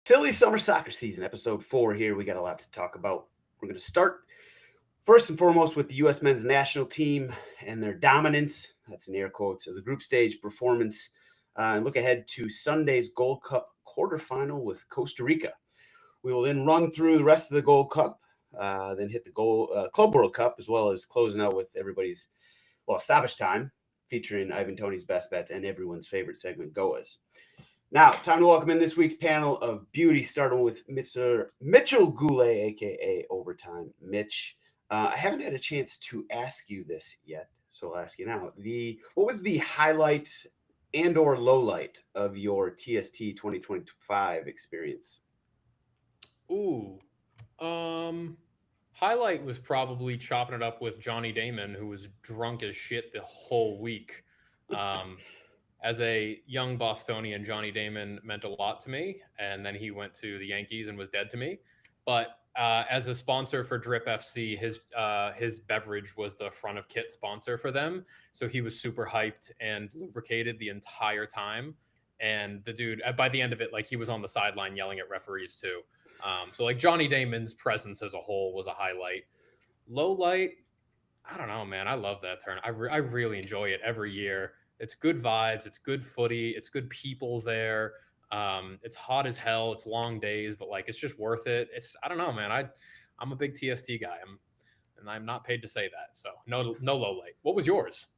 Silly summer soccer season, episode 4 here. We got a lot to talk about. We're going to start first and foremost with the U.S. men's national team and their dominance, that's in air quotes, of the group stage performance, and look ahead to Sunday's Gold Cup quarterfinal with Costa Rica. We will then run through the rest of the Gold Cup, then hit the Club World Cup, as well as closing out with everybody's, stoppage time, featuring Ivan Toney's best bets and everyone's favorite segment, GOAWs. Now, time to welcome in this week's panel of beauty, starting with Mr. Mitchell Goulet, a.k.a. Overtime Mitch. I haven't had a chance to ask you this yet, so I'll ask you now. What was the highlight and or low light of your TST 2025 experience? Highlight was probably chopping it up with Johnny Damon, who was drunk as shit the whole week. As a young Bostonian, Johnny Damon meant a lot to me, and then he went to the Yankees and was dead to me. But as a sponsor for Drip FC, his beverage was the front of kit sponsor for them, so he was super hyped and lubricated the entire time. And the dude, by the end of it, like, he was on the sideline yelling at referees too. So like Johnny Damon's presence as a whole was a highlight. Low light, I don't know, man. I love that turn. I really enjoy it every year. It's good vibes. It's good footy. It's good people there. It's hot as hell. It's long days, but like, it's just worth it. I don't know, man. I'm a big TST guy. I'm not paid to say that. So no low light. What was yours?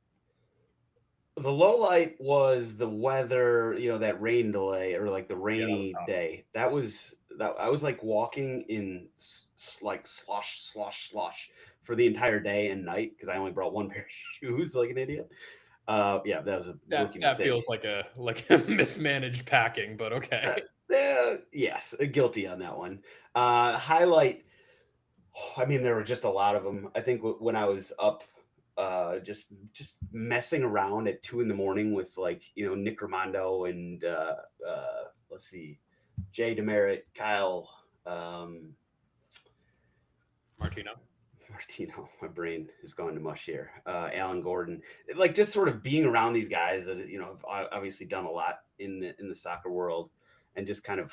The low light was the weather, that rain delay, or like the rainy day. That was I was like walking in like slosh for the entire day and night because I only brought one pair of shoes like an idiot. That was a rookie mistake. That feels like a mismanaged packing, but okay. Yes, guilty on that one. Highlight. I mean, there were just a lot of them. I think when I was up, just messing around at 2 a.m. with Nick Raimondo and let's see, Jay Demerit, Kyle, Martino, my brain has gone to mush here. Alan Gordon, like just sort of being around these guys that have obviously done a lot in the soccer world, and just kind of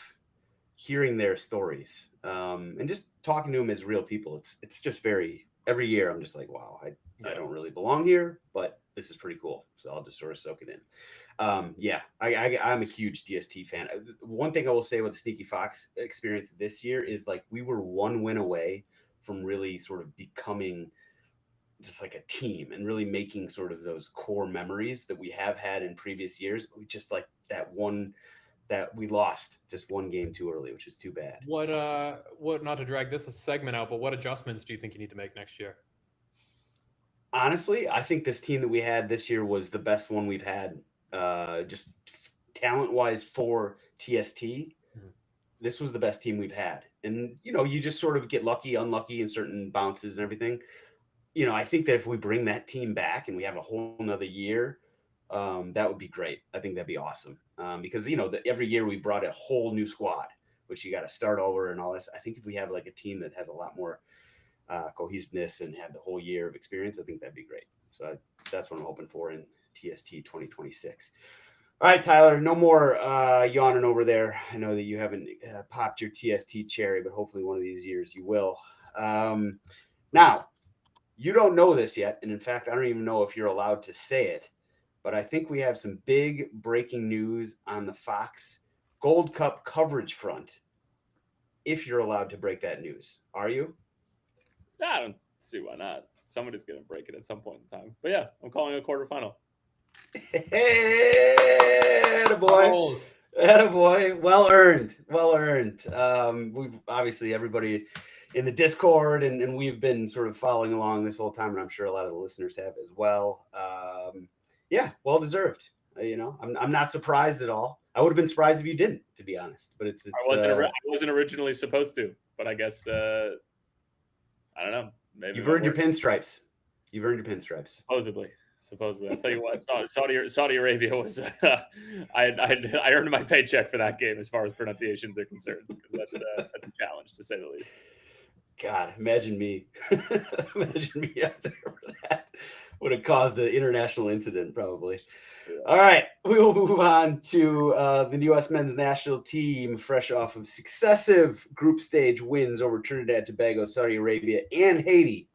hearing their stories, and just talking to them as real people. It's just every year I'm just like, wow, I don't really belong here, but this is pretty cool. So I'll just sort of soak it in. I'm a huge DST fan. One thing I will say with the Sneaky Fox experience this year is like we were one win away from really sort of becoming just like a team and really making sort of those core memories that we have had in previous years. We just like that one that we lost just one game too early, which is too bad. What not to drag this segment out, but what adjustments do you think you need to make next year? Honestly, I think this team that we had this year was the best one we've had, just talent-wise for TST. Mm-hmm. This was the best team we've had. And, you just sort of get lucky, unlucky in certain bounces and everything. I think that if we bring that team back and we have a whole nother year, that would be great. I think that'd be awesome. Because, every year we brought a whole new squad, which you got to start over and all this. I think if we have like a team that has a lot more cohesiveness and had the whole year of experience, I think that'd be great. So that's what I'm hoping for in TST 2026. All right, Tyler, no more yawning over there. I know that you haven't popped your TST cherry, but hopefully one of these years you will. Now, you don't know this yet, and in fact, I don't even know if you're allowed to say it, but I think we have some big breaking news on the Fox Gold Cup coverage front, if you're allowed to break that news. Are you? I don't see why not. Somebody's going to break it at some point in time. But yeah, I'm calling a quarterfinal. Hey, attaboy. Well earned. We've obviously, everybody in the Discord and we've been sort of following along this whole time, and I'm sure a lot of the listeners have as well. Well deserved. I'm not surprised at all. I would have been surprised if you didn't, to be honest. But I wasn't originally supposed to, but I guess I don't know. Maybe you've earned your pinstripes. Supposedly, I'll tell you what. Saudi Arabia was. I earned my paycheck for that game as far as pronunciations are concerned, because that's a challenge to say the least. God, imagine me. Imagine me out there for that. Would have caused an international incident, probably. Yeah. All right, we will move on to the U.S. men's national team, fresh off of successive group stage wins over Trinidad, Tobago, Saudi Arabia, and Haiti.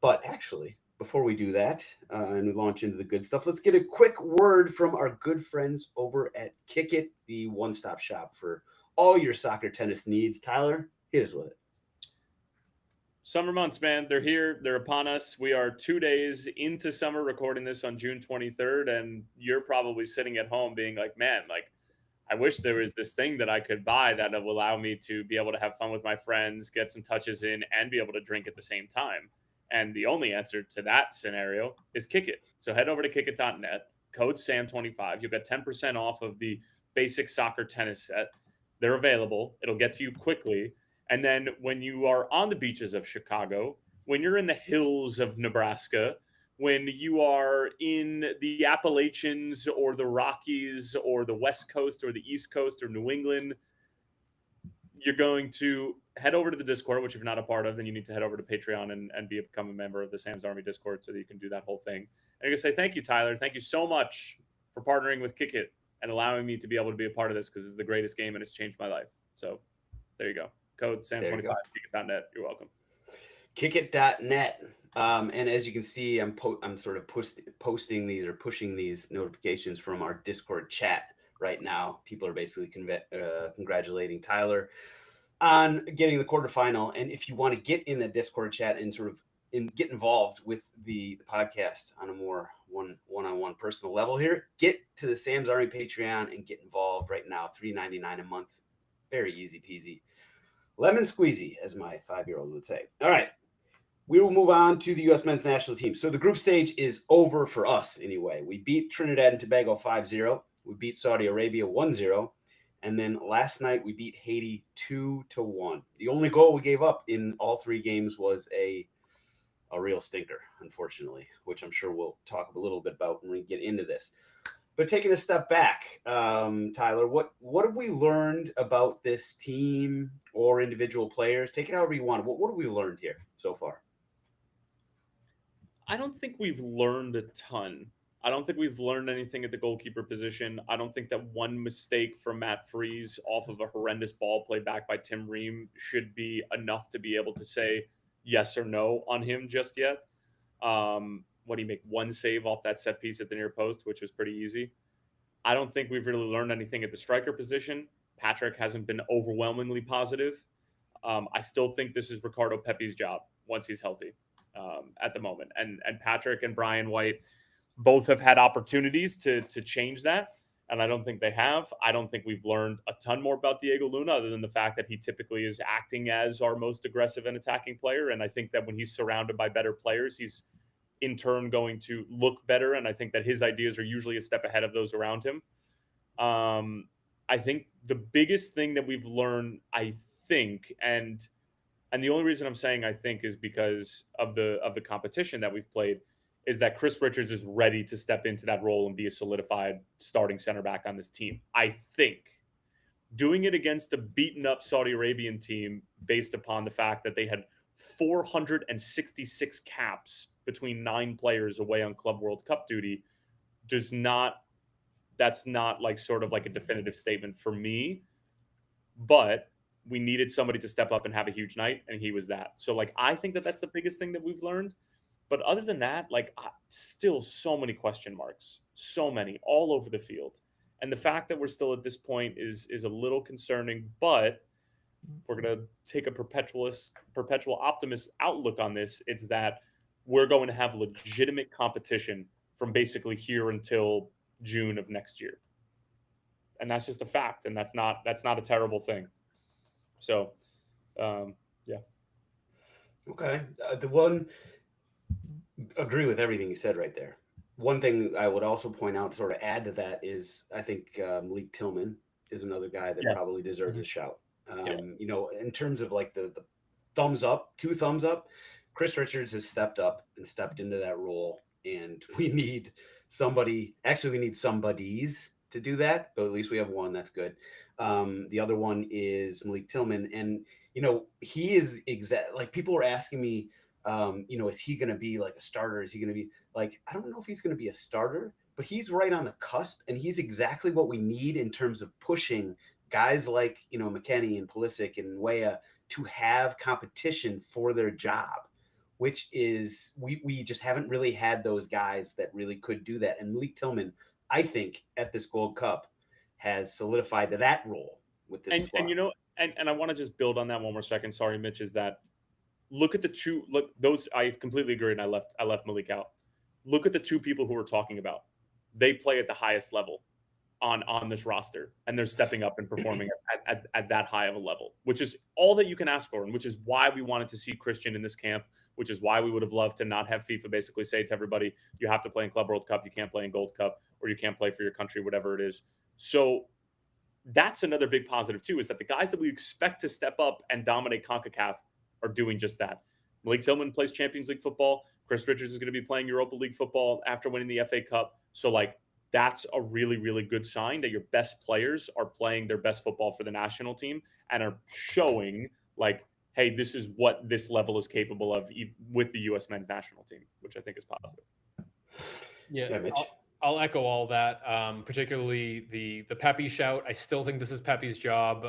But actually, before we do that and we launch into the good stuff, let's get a quick word from our good friends over at Kick It, the one-stop shop for all your soccer tennis needs. Tyler, hit us with it. Summer months, man. They're here. They're upon us. We are 2 days into summer, recording this on June 23rd. And you're probably sitting at home being like, man, like, I wish there was this thing that I could buy that will allow me to be able to have fun with my friends, get some touches in, and be able to drink at the same time. And the only answer to that scenario is Kick It. So head over to kickit.net, code SAM25. You'll get 10% off of the basic soccer tennis set. They're available. It'll get to you quickly. And then when you are on the beaches of Chicago, when you're in the hills of Nebraska, when you are in the Appalachians or the Rockies or the West Coast or the East Coast or New England, you're going to head over to the Discord, which if you're not a part of, then you need to head over to Patreon and become a member of the Sam's Army Discord so that you can do that whole thing. And you're going to say, thank you, Tyler. Thank you so much for partnering with Kick It and allowing me to be able to be a part of this because it's the greatest game and it's changed my life. So there you go. Code SAM25, kickit.net. You're welcome. Kickit.net. And as you can see, I'm sort of posting these or pushing these notifications from our Discord chat right now. People are basically congratulating Tyler on getting the quarterfinal. And if you want to get in the Discord chat and sort of get involved with the podcast on a more one-on-one personal level here, get to the Sam's Army Patreon and get involved right now. $3.99 a month. Very easy peasy. Lemon squeezy, as my 5-year-old would say. All right. We will move on to the U.S. men's national team. So the group stage is over for us anyway. We beat Trinidad and Tobago 5-0. We beat Saudi Arabia 1-0. And then last night we beat Haiti 2-1. The only goal we gave up in all 3 games was a real stinker, unfortunately, which I'm sure we'll talk a little bit about when we get into this. But taking a step back, Tyler, what have we learned about this team or individual players? Take it however you want. What have we learned here so far? I don't think we've learned a ton. I don't think we've learned anything at the goalkeeper position. I don't think that one mistake from Matt Freese off of a horrendous ball played back by Tim Ream should be enough to be able to say yes or no on him just yet. What do you make? 1 save off that set piece at the near post, which was pretty easy. I don't think we've really learned anything at the striker position. Patrick hasn't been overwhelmingly positive. I still think this is Ricardo Pepi's job once he's healthy at the moment. And Patrick and Brian White both have had opportunities to change that. And I don't think they have. I don't think we've learned a ton more about Diego Luna other than the fact that he typically is acting as our most aggressive and attacking player. And I think that when he's surrounded by better players, he's in turn going to look better. And I think that his ideas are usually a step ahead of those around him. I think the biggest thing that we've learned, I think, and the only reason I'm saying I think is because of the competition that we've played, is that Chris Richards is ready to step into that role and be a solidified starting center back on this team. I think doing it against a beaten up Saudi Arabian team based upon the fact that they had 466 caps between 9 players away on Club World Cup duty that's not like sort of like a definitive statement for me, but we needed somebody to step up and have a huge night, and he was that. So like, I think that that's the biggest thing that we've learned. But other than that, like, still so many question marks, so many all over the field. And the fact that we're still at this point is a little concerning, but if we're going to take a perpetual optimist outlook on this, it's that we're going to have legitimate competition from basically here until June of next year. And that's just a fact. And that's not a terrible thing. So, yeah. Okay. Agree with everything you said right there. One thing I would also point out, sort of add to that, is I think Malik Tillman is another guy that probably deserves a shout. You know, in terms of like the thumbs up, 2 thumbs up, Chris Richards has stepped up and stepped into that role. And we need somebody, actually we need somebodies to do that, but at least we have one. That's good. The other one is Malik Tillman. And, he is like people were asking me, is he going to be like a starter? Is he going to be like, I don't know if he's going to be a starter, but he's right on the cusp, and he's exactly what we need in terms of pushing guys like, McKennie and Pulisic and Weah to have competition for their job, which is we just haven't really had those guys that really could do that. And Malik Tillman, I think, at this Gold Cup has solidified that role with this squad. And I want to just build on that one more second. Sorry, Mitch, is that look at those. I completely agree, and I left Malik out. Look at the two people who we're talking about. They play at the highest level on this roster, and they're stepping up and performing at that high of a level, which is all that you can ask for, and which is why we wanted to see Christian in this camp, which is why we would have loved to not have FIFA basically say to everybody, you have to play in Club World Cup, you can't play in Gold Cup, or you can't play for your country, whatever it is. So that's another big positive too, is that the guys that we expect to step up and dominate CONCACAF are doing just that. Malik Tillman plays Champions League football. Chris Richards is going to be playing Europa League football after winning the FA Cup. So like, that's a really, really good sign that your best players are playing their best football for the national team and are showing like, hey, this is what this level is capable of with the U.S. men's national team, which I think is positive. Yeah, I'll echo all that, particularly the Pepe shout. I still think this is Pepe's job.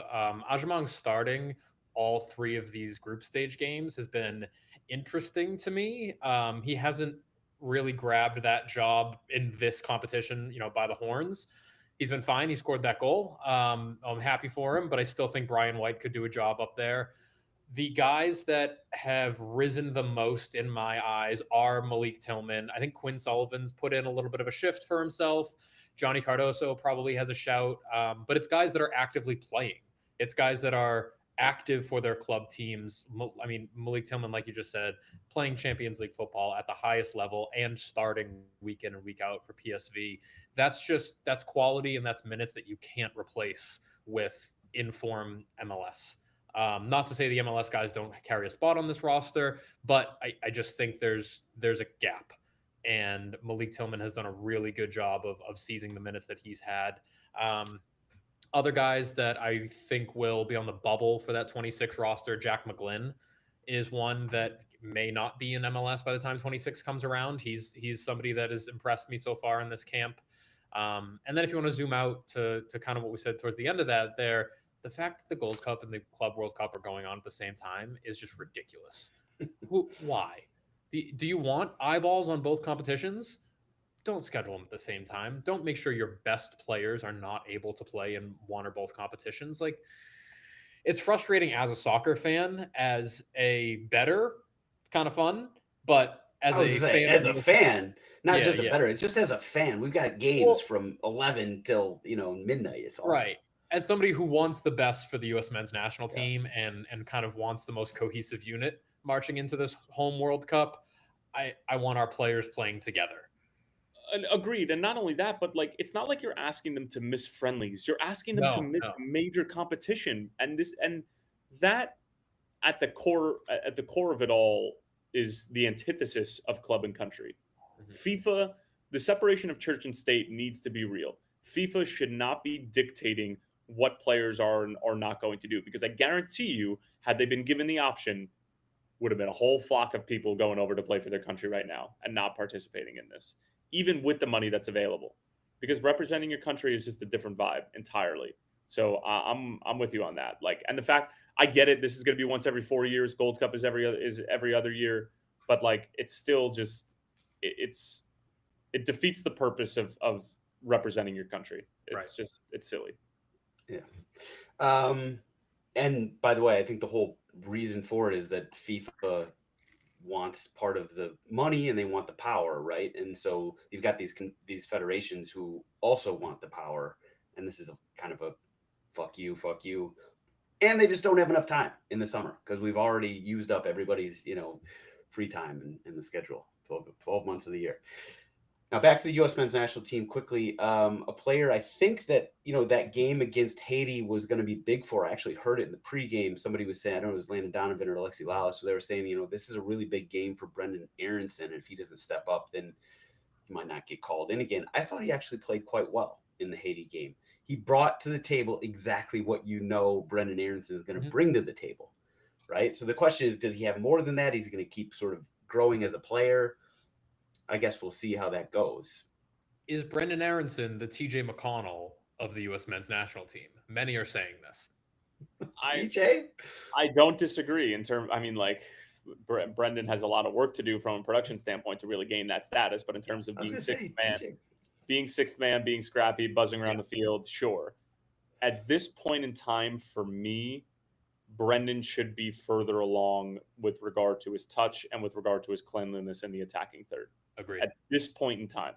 Ajamong starting all three of these group stage games has been interesting to me. He hasn't really grabbed that job in this competition, by the horns. He's been fine. He scored that goal. I'm happy for him, but I still think Brian White could do a job up there. The guys that have risen the most in my eyes are Malik Tillman. I think Quinn Sullivan's put in a little bit of a shift for himself. Johnny Cardoso probably has a shout, but it's guys that are actively playing. It's guys that are active for their club teams. I mean, Malik Tillman, like you just said, playing Champions League football at the highest level and starting week in and week out for PSV. That's quality, and that's minutes that you can't replace with inform MLS. Not to say the MLS guys don't carry a spot on this roster, but I just think there's a gap. And Malik Tillman has done a really good job of seizing the minutes that he's had. Other guys that I think will be on the bubble for that 26 roster, Jack McGlynn is one that may not be in MLS by the time 26 comes around. He's somebody that has impressed me so far in this camp. And then if you want to zoom out to kind of what we said towards the end of that there, the fact that the Gold Cup and the Club World Cup are going on at the same time is just ridiculous. Why? Do you want eyeballs on both competitions? Don't schedule them at the same time. Don't make sure your best players are not able to play in one or both competitions. Like, it's frustrating as a soccer fan. As a bettor, it's kind of fun, but as a fan, not just a bettor. It's just as a fan. We've got games from 11 till midnight. It's awesome. Right. As somebody who wants the best for the U.S. men's national team and kind of wants the most cohesive unit marching into this home World Cup, I want our players playing together. Agreed. And not only that, but like, it's not like you're asking them to miss friendlies. You're asking them to miss major competition. And that at the core of it all is the antithesis of club and country. Mm-hmm. FIFA, the separation of church and state needs to be real. FIFA should not be dictating what players are not going to do, because I guarantee you, had they been given the option, would have been a whole flock of people going over to play for their country right now and not participating in this, even with the money that's available, because representing your country is just a different vibe entirely. So I'm with you on that. Like, and the fact, I get it, this is going to be once every 4 years. Gold Cup is every other year, but like, it's still just it defeats the purpose of representing your country. It's silly. Yeah. And by the way, I think the whole reason for it is that FIFA wants part of the money and they want the power, right? And so you've got these federations who also want the power, and this is a kind of a fuck you, and they just don't have enough time in the summer because we've already used up everybody's free time in the schedule, 12 months of the year. Now back to the U.S. men's national team quickly. A player I think that that game against Haiti was going to be big for. I actually heard it in the pregame. Somebody was saying, I don't know, it was Landon Donovan or Alexi Lalas. So they were saying, this is a really big game for Brendan Aronson. And if he doesn't step up, then he might not get called in again. I thought he actually played quite well in the Haiti game. he brought to the table exactly what Brendan Aronson is going to bring to the table, right? So the question is, does he have more than that? He's going to keep sort of growing as a player. I guess we'll see how that goes. Is Brendan Aronson the TJ McConnell of the U.S. men's national team? Many are saying this. TJ? I don't disagree in terms. I mean, like, Brendan has a lot of work to do from a production standpoint to really gain that status. But in terms of being sixth man, being scrappy, buzzing around the field, sure. At this point in time, for me, Brendan should be further along with regard to his touch and with regard to his cleanliness in the attacking third. Agreed. At this point in time.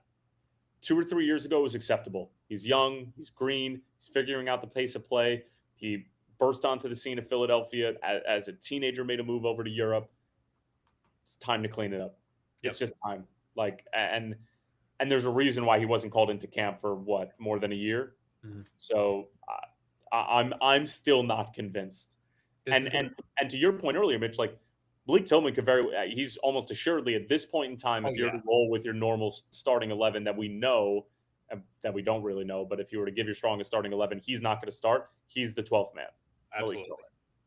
2 or 3 years ago, it was acceptable. He's young, he's green, he's figuring out the pace of play. He burst onto the scene of Philadelphia as a teenager, made a move over to Europe. It's time to clean it up. Yep. It's just time. Like, and there's a reason why he wasn't called into camp for more than a year. Mm-hmm. So I'm still not convinced. And to your point earlier, Mitch, like, Malik Tillman could he's almost assuredly at this point in time, if you're to roll with your normal starting 11 that we know, that we don't really know, but if you were to give your strongest starting 11, he's not going to start. He's the 12th man. Absolutely.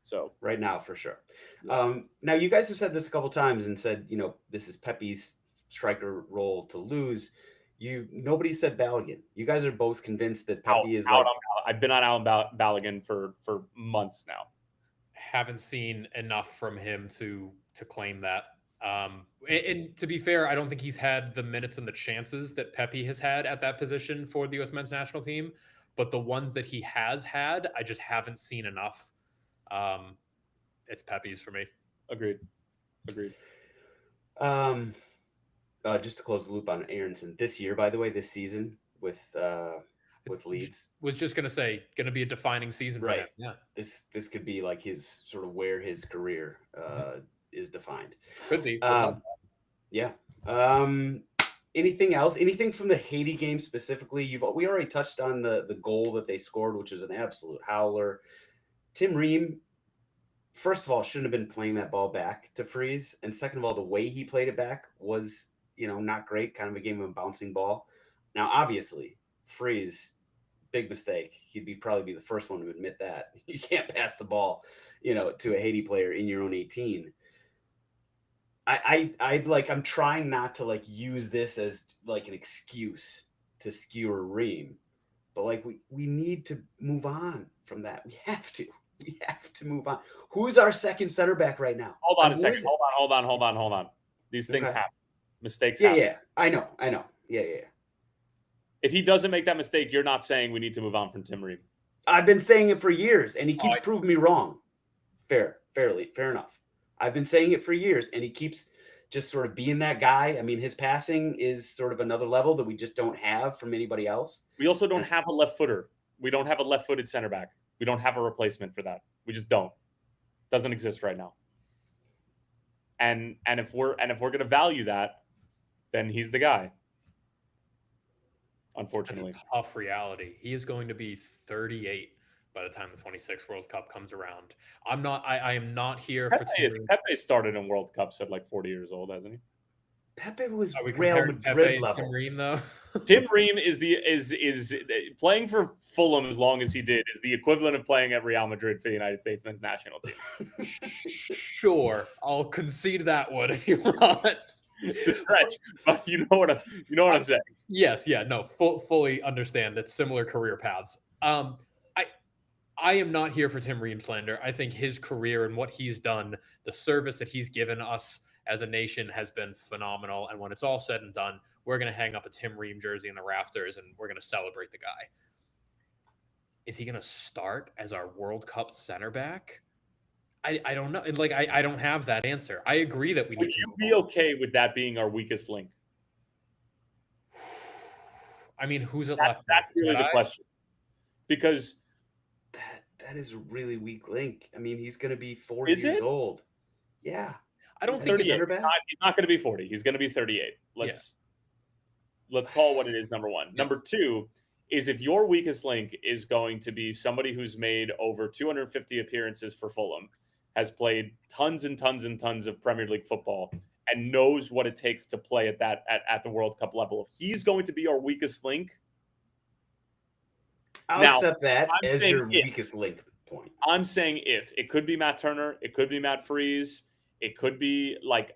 So right now, for sure. Now, you guys have said this a couple times and said, this is Pepe's striker role to lose. Nobody said Balogun. You guys are both convinced that Pepe is like... I've been on Alan Balogun for months now. Haven't seen enough from him to claim that. And to be fair, I don't think he's had the minutes and the chances that Pepe has had at that position for the U.S. men's national team. But the ones that he has had, I just haven't seen enough. It's Pepe's for me. Agreed. Just to close the loop on Aronson, this season with Leeds. Was just going to say, going to be a defining season for him. Yeah. This could be like his sort of where his career is defined. Could be. Yeah. Anything else? Anything from the Haiti game specifically? We already touched on the goal that they scored, which was an absolute howler. Tim Ream, first of all, shouldn't have been playing that ball back to Freeze. And second of all, the way he played it back was, not great, kind of a game of a bouncing ball. Now, obviously, Freeze, big mistake. He'd probably be the first one to admit that. You can't pass the ball, to a Haiti player in your own 18. I'm trying not to use this as an excuse to skewer Ream, but we need to move on from that. We have to move on. Who's our second center back right now? Hold on a second. Hold on. These things happen. Mistakes happen. Yeah. I know. Yeah. If he doesn't make that mistake, you're not saying we need to move on from Tim Ream. I've been saying it for years, and he keeps proving me wrong. Fair enough. I've been saying it for years, and he keeps just sort of being that guy. I mean, his passing is sort of another level that we just don't have from anybody else. We also don't have a left footer. We don't have a left-footed center back. We don't have a replacement for that. We just don't. Doesn't exist right now. And if we're going to value that, then he's the guy. Unfortunately, that's a tough reality. He is going to be 38 by the time the 26 World Cup comes around. I am not here for Pepe started in World Cups at 40 years old, hasn't he? Pepe was Real Madrid level. Tim Ream, though. Tim Ream is playing for Fulham as long as he did is the equivalent of playing at Real Madrid for the United States men's national team. Sure, I'll concede that one if you want. It's a stretch, but you know what I'm saying. Yes, yeah, no, fully understand that similar career paths. I am not here for Tim Ream slander. I think his career and what he's done, the service that he's given us as a nation has been phenomenal. And when it's all said and done, we're going to hang up a Tim Ream jersey in the rafters and we're going to celebrate the guy. Is he going to start as our World Cup center back? I don't know. I don't have that answer. I agree that we need. Would you be okay with that being our weakest link? I mean, who's at left? That's really the question. Because that is a really weak link. I mean, he's going to be 40 years old. Yeah. I don't think he's not going to be 40. He's going to be 38. Let's call it what it is, number one. Yeah. Number two is if your weakest link is going to be somebody who's made over 250 appearances for Fulham, has played tons and tons and tons of Premier League football, and knows what it takes to play at the World Cup level. If he's going to be our weakest link, I'll Now, accept that I'm as saying your if. weakest link point. I'm saying if. It could be Matt Turner. It could be Matt Freese. It could be like,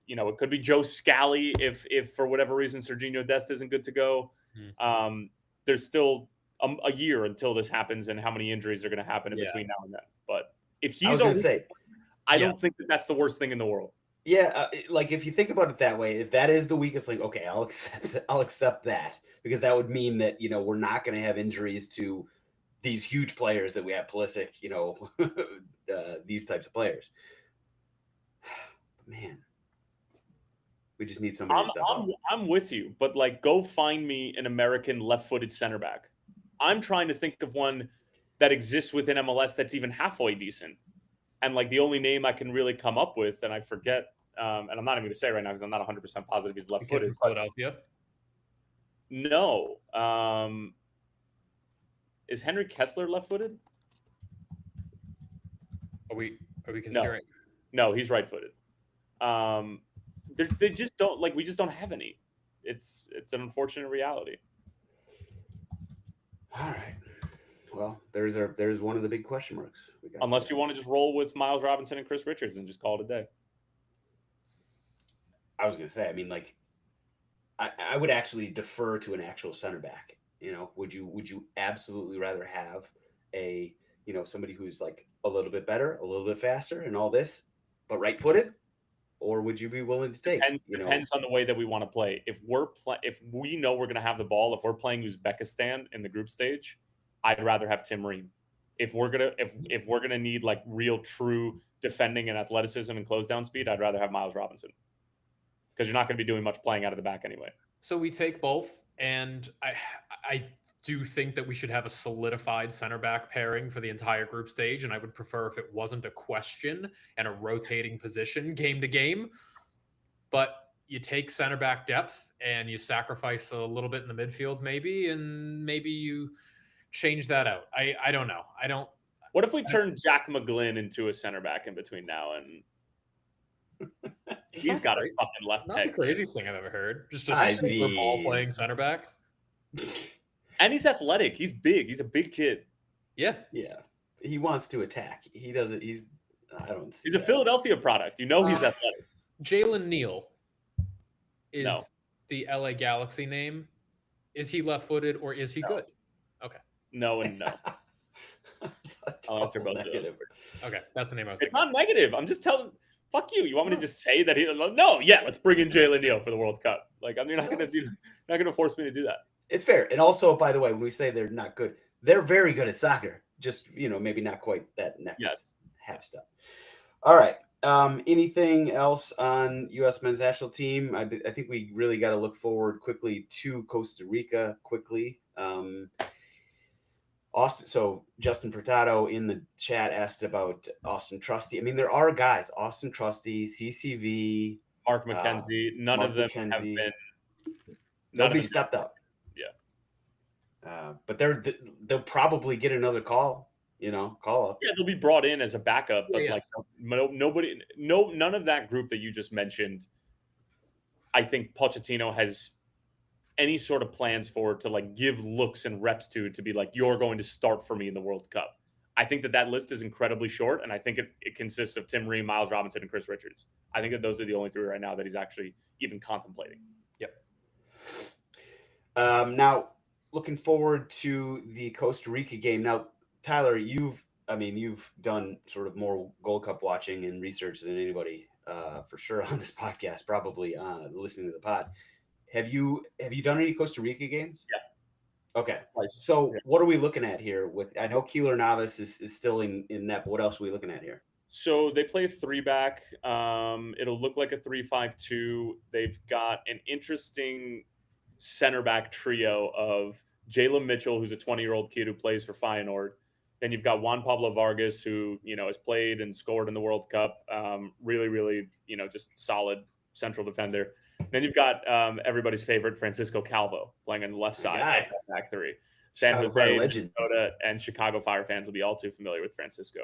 it could be Joe Scally if for whatever reason Serginho Dest isn't good to go. There's still a year until this happens, and how many injuries are going to happen in between now and then. But if I was he's going to say, I don't think that's the worst thing in the world. Yeah, like if you think about it that way, if that is the weakest link, okay, I'll accept that, because that would mean that we're not going to have injuries to these huge players that we have, Pulisic, these types of players. Man, we just need somebody to step up. I'm with you, but like, go find me an American left-footed center back. I'm trying to think of one that exists within MLS that's even halfway decent. And like, the only name I can really come up with, and I forget, and I'm not even going to say right now because I'm not 100% positive he's left-footed. From Philadelphia? No. Is Henry Kessler left-footed? Are we considering? No, he's right-footed. They just don't, like, we just don't have any. It's an unfortunate reality. All right. Well, there's one of the big question marks. Unless you want to just roll with Miles Robinson and Chris Richards and just call it a day. I was going to say, I mean, like, I would actually defer to an actual center back. Would you absolutely rather have a somebody who's like a little bit better, a little bit faster, and all this, but right-footed, or would you be willing to take? Depends on the way that we want to play. If we know we're going to have the ball, if we're playing Uzbekistan in the group stage, I'd rather have Tim Ream. If we're gonna need like real true defending and athleticism and close down speed, I'd rather have Miles Robinson, because you're not going to be doing much playing out of the back anyway. So we take both, and I do think that we should have a solidified center back pairing for the entire group stage, and I would prefer if it wasn't a question and a rotating position game to game. But you take center back depth and you sacrifice a little bit in the midfield, and maybe you change that out. I don't know. What if we turn Jack McGlynn into a center back in between now and he's got a fucking left Not peg. the craziest thing I've ever heard. Just a super ball playing center back. And he's athletic. He's big. He's a big kid. Yeah. Yeah. He wants to attack. He doesn't. He's a Philadelphia product. He's athletic. Jalen Neal is the LA Galaxy name. Is he left-footed or is he good? Okay. No and no. I'll answer both of those. Okay, that's the name I was thinking. It's not negative. I'm just telling. Fuck you. You want me to just say that no? Yeah, let's bring in Jalen Neal for the World Cup. Like, you're not gonna force me to do that. It's fair. And also, by the way, when we say they're not good, they're very good at soccer. Just maybe not quite that next half step. All right. Anything else on U.S. men's national team? I think we really got to look forward quickly to Costa Rica. Austin. So Justin Furtado in the chat asked about Austin Trusty. I mean, there are guys: Austin Trusty, CCV, Mark McKenzie. None of them have been. Nobody stepped up. Yeah. But they'll probably get another call. Call up. Yeah, they'll be brought in as a backup, but none of that group that you just mentioned, I think Pochettino has any sort of plans for, to like give looks and reps to be like, you're going to start for me in the World Cup. I think that list is incredibly short, and I think it consists of Tim Ream, Miles Robinson, and Chris Richards. I think that those are the only three right now that he's actually even contemplating. Yep. Now, looking forward to the Costa Rica game. Now, Tyler, you've done sort of more Gold Cup watching and research than anybody for sure on this podcast, probably listening to the pod. Have you done any Costa Rica games? Yeah. Okay. So what are we looking at here? I know Keylor Navas is still in net, but what else are we looking at here? So they play 3-back. It'll look like a 3-5-2. They've got an interesting center back trio of Jalen Mitchell, who's a 20-year-old kid who plays for Feyenoord. Then you've got Juan Pablo Vargas, who has played and scored in the World Cup. Really, really, just solid central defender. Then you've got everybody's favorite Francisco Calvo playing on the left side of back three. San Jose, Minnesota, and Chicago Fire fans will be all too familiar with Francisco.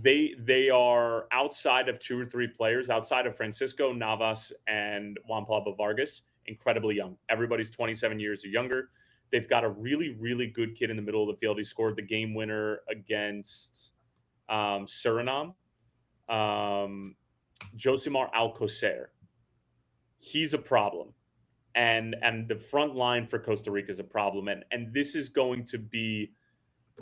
They are outside of 2 or 3 players, outside of Francisco, Navas, and Juan Pablo Vargas, incredibly young. Everybody's 27 years or younger. They've got a really, really good kid in the middle of the field. He scored the game winner against Suriname. Josimar Alcocer. He's a problem. And the front line for Costa Rica is a problem. And this is going to be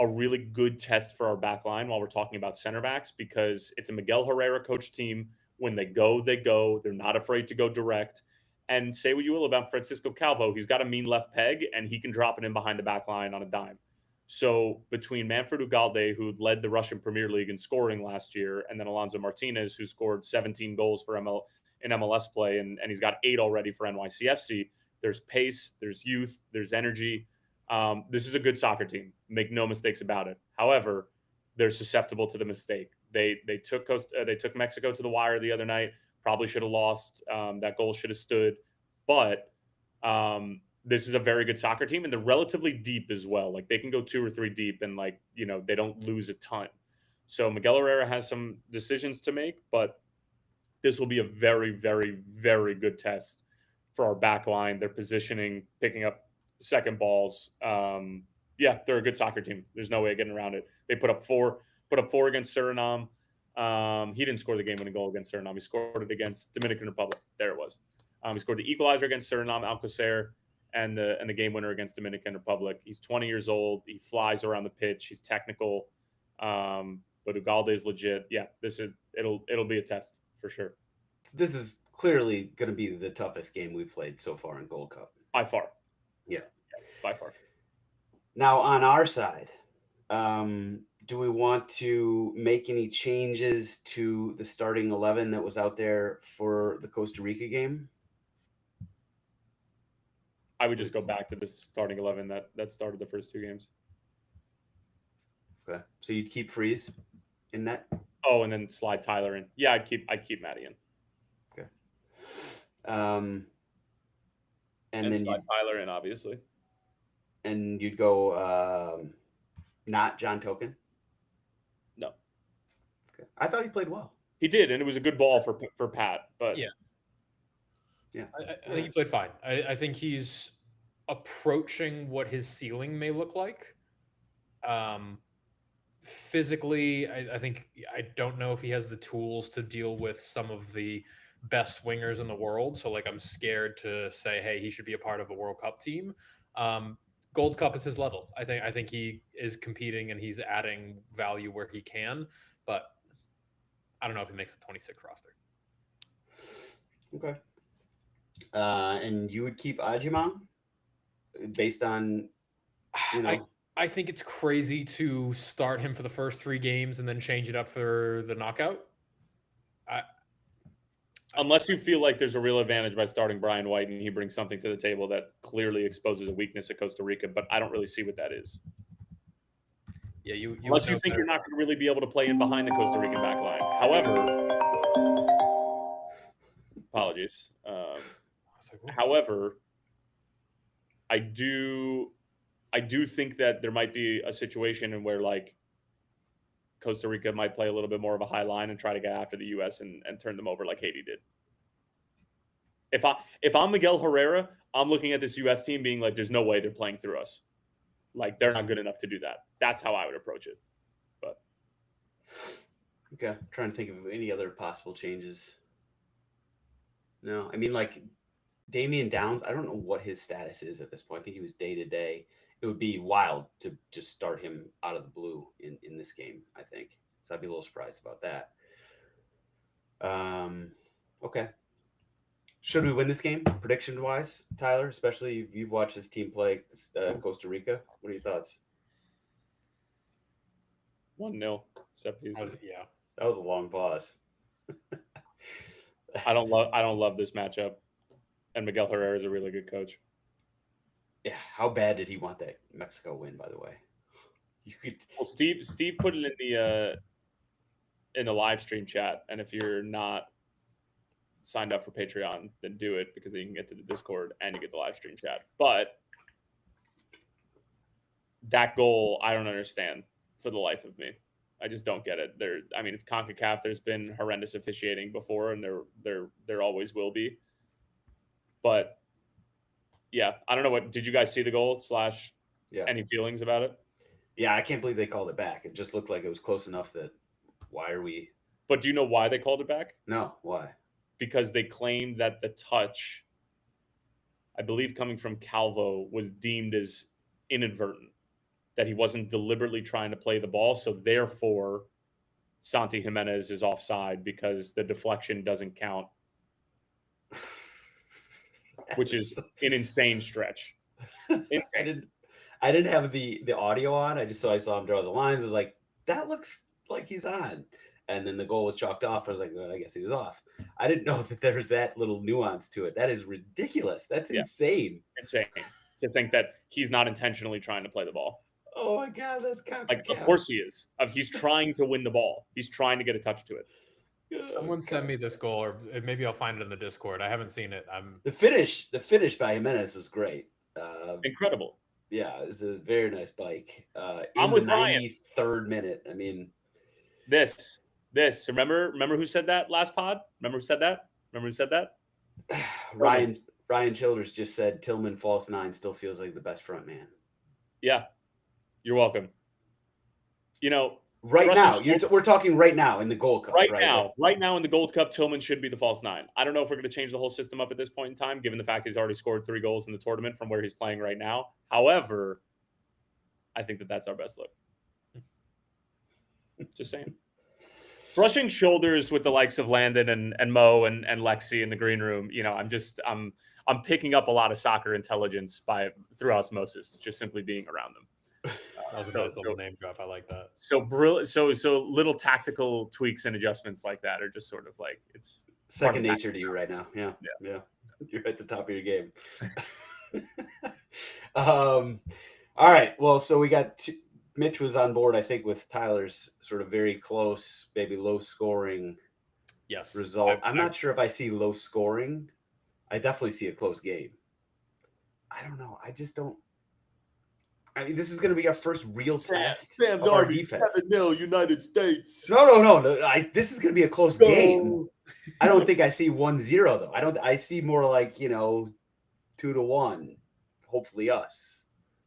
a really good test for our back line while we're talking about center backs, because it's a Miguel Herrera coach team. When they go, they go. They're not afraid to go direct. And say what you will about Francisco Calvo, he's got a mean left peg, and he can drop it in behind the back line on a dime. So between Manfred Ugalde, who led the Russian Premier League in scoring last year, and then Alonso Martinez, who scored 17 goals for in MLS play, and he's got 8 already for NYCFC, there's pace, there's youth, there's energy. This is a good soccer team. Make no mistakes about it. However, they're susceptible to the mistake. They took Mexico to the wire the other night. Probably should have lost. That goal should have stood. But this is a very good soccer team, and they're relatively deep as well. Like, they can go 2 or 3 deep, and they don't lose a ton. So Miguel Herrera has some decisions to make, but this will be a very, very, very good test for our back line. Their positioning, picking up second balls. Yeah, they're a good soccer team. There's no way of getting around it. They put up 4 against Suriname. He didn't score the game-winning goal against Suriname. He scored it against Dominican Republic. There it was. He scored the equalizer against Suriname, Alcocer, and the game winner against Dominican Republic. He's 20 years old. He flies around the pitch. He's technical. But Ugalde is legit. Yeah, it'll be a test for sure. So this is clearly going to be the toughest game we've played so far in Gold Cup. By far. Yeah. By far. Now, on our side, do we want to make any changes to the starting 11 that was out there for the Costa Rica game? I would just go back to the starting 11 that started the first 2 games. Okay. So you'd keep Freeze in that? Oh, and then slide Tyler in. Yeah, I'd keep Matty in. Okay. And then slide Tyler in, obviously. And you'd go not John Token? No. Okay. I thought he played well. He did, and it was a good ball for Pat. But yeah. Yeah. I think he played fine. I think he's approaching what his ceiling may look like. Physically, I don't know if he has the tools to deal with some of the best wingers in the world. So I'm scared to say, hey, he should be a part of a World Cup team. Gold Cup is his level. I think he is competing and he's adding value where he can, but I don't know if he makes the 26 roster. Okay. And you would keep Ajima based on, I think it's crazy to start him for the first 3 games and then change it up for the knockout. Unless you feel like there's a real advantage by starting Brian White and he brings something to the table that clearly exposes a weakness at Costa Rica, but I don't really see what that is. Yeah, unless you think you're not going to really be able to play in behind the Costa Rican back line. However, apologies. However, I do think that there might be a situation in where Costa Rica might play a little bit more of a high line and try to get after the U.S. and turn them over like Haiti did. If I'm Miguel Herrera, I'm looking at this U.S. team being like, there's no way they're playing through us. They're not good enough to do that. That's how I would approach it. But okay, I'm trying to think of any other possible changes. No, I mean, Damian Downs, I don't know what his status is at this point. I think he was day to day. It would be wild to just start him out of the blue in this game, I think. So I'd be a little surprised about that. Okay. Should we win this game, prediction-wise, Tyler? Especially you've watched this team play Costa Rica. What are your thoughts? 1-0. Yeah. That was a long pause. I don't love this matchup. And Miguel Herrera is a really good coach. Yeah, how bad did he want that Mexico win, by the way? Well, Steve put it in the live stream chat, and if you're not signed up for Patreon, then do it, because then you can get to the Discord and you get the live stream chat. But that goal, I don't understand for the life of me. I just don't get it. It's CONCACAF. There's been horrendous officiating before, and there always will be. But Yeah, I don't know did you guys see the goal / Yeah. any feelings about it? Yeah, I can't believe they called it back. It just looked like it was close enough that why are we? But do you know why they called it back? No, why? Because they claimed that the touch, I believe coming from Calvo, was deemed as inadvertent, that he wasn't deliberately trying to play the ball. So therefore, Santi Jimenez is offside because the deflection doesn't count, which is an insane stretch. Insane. I didn't have the audio on. I saw him draw the lines. I was like, that looks like he's on. And then the goal was chalked off. I was like, well, I guess he was off. I didn't know that there was that little nuance to it. That is ridiculous. That's insane. Insane to think that he's not intentionally trying to play the ball. Oh my God, that's CONCACAF. Like, of course he is. He's trying to win the ball. He's trying to get a touch to it. Someone send me this goal, or maybe I'll find it in the Discord. I haven't seen it. The finish by Jimenez was great. Incredible. Yeah, it was a very nice bike. I'm with Ryan. 93rd minute. I mean, this. Remember who said that last pod? Remember who said that? Ryan Childers just said Tillman false 9 still feels like the best front man. Yeah, you're welcome. You know, right now, we're talking right now in the Gold Cup. Right now in the Gold Cup, Tillman should be the false 9. I don't know if we're going to change the whole system up at this point in time, given the fact he's already scored 3 goals in the tournament from where he's playing right now. However, I think that's our best look. Just saying. Brushing shoulders with the likes of Landon and Mo and Lexi in the green room, you know, I'm picking up a lot of soccer intelligence through osmosis, just simply being around them. That was a nice little name drop. I like that. So brilliant. So little tactical tweaks and adjustments like that are just sort of like, it's second nature to you right now. Yeah. You're at the top of your game. All right. Well, so we got Mitch was on board, I think, with Tyler's sort of very close, maybe low scoring result. I'm not sure if I see low scoring. I definitely see a close game. I don't know. I just don't. I mean, this is going to be our first real test. Sam's already 7-0 United States. No. This is going to be a close game. I don't think I see 1-0 though. I see more like 2-1. Hopefully us.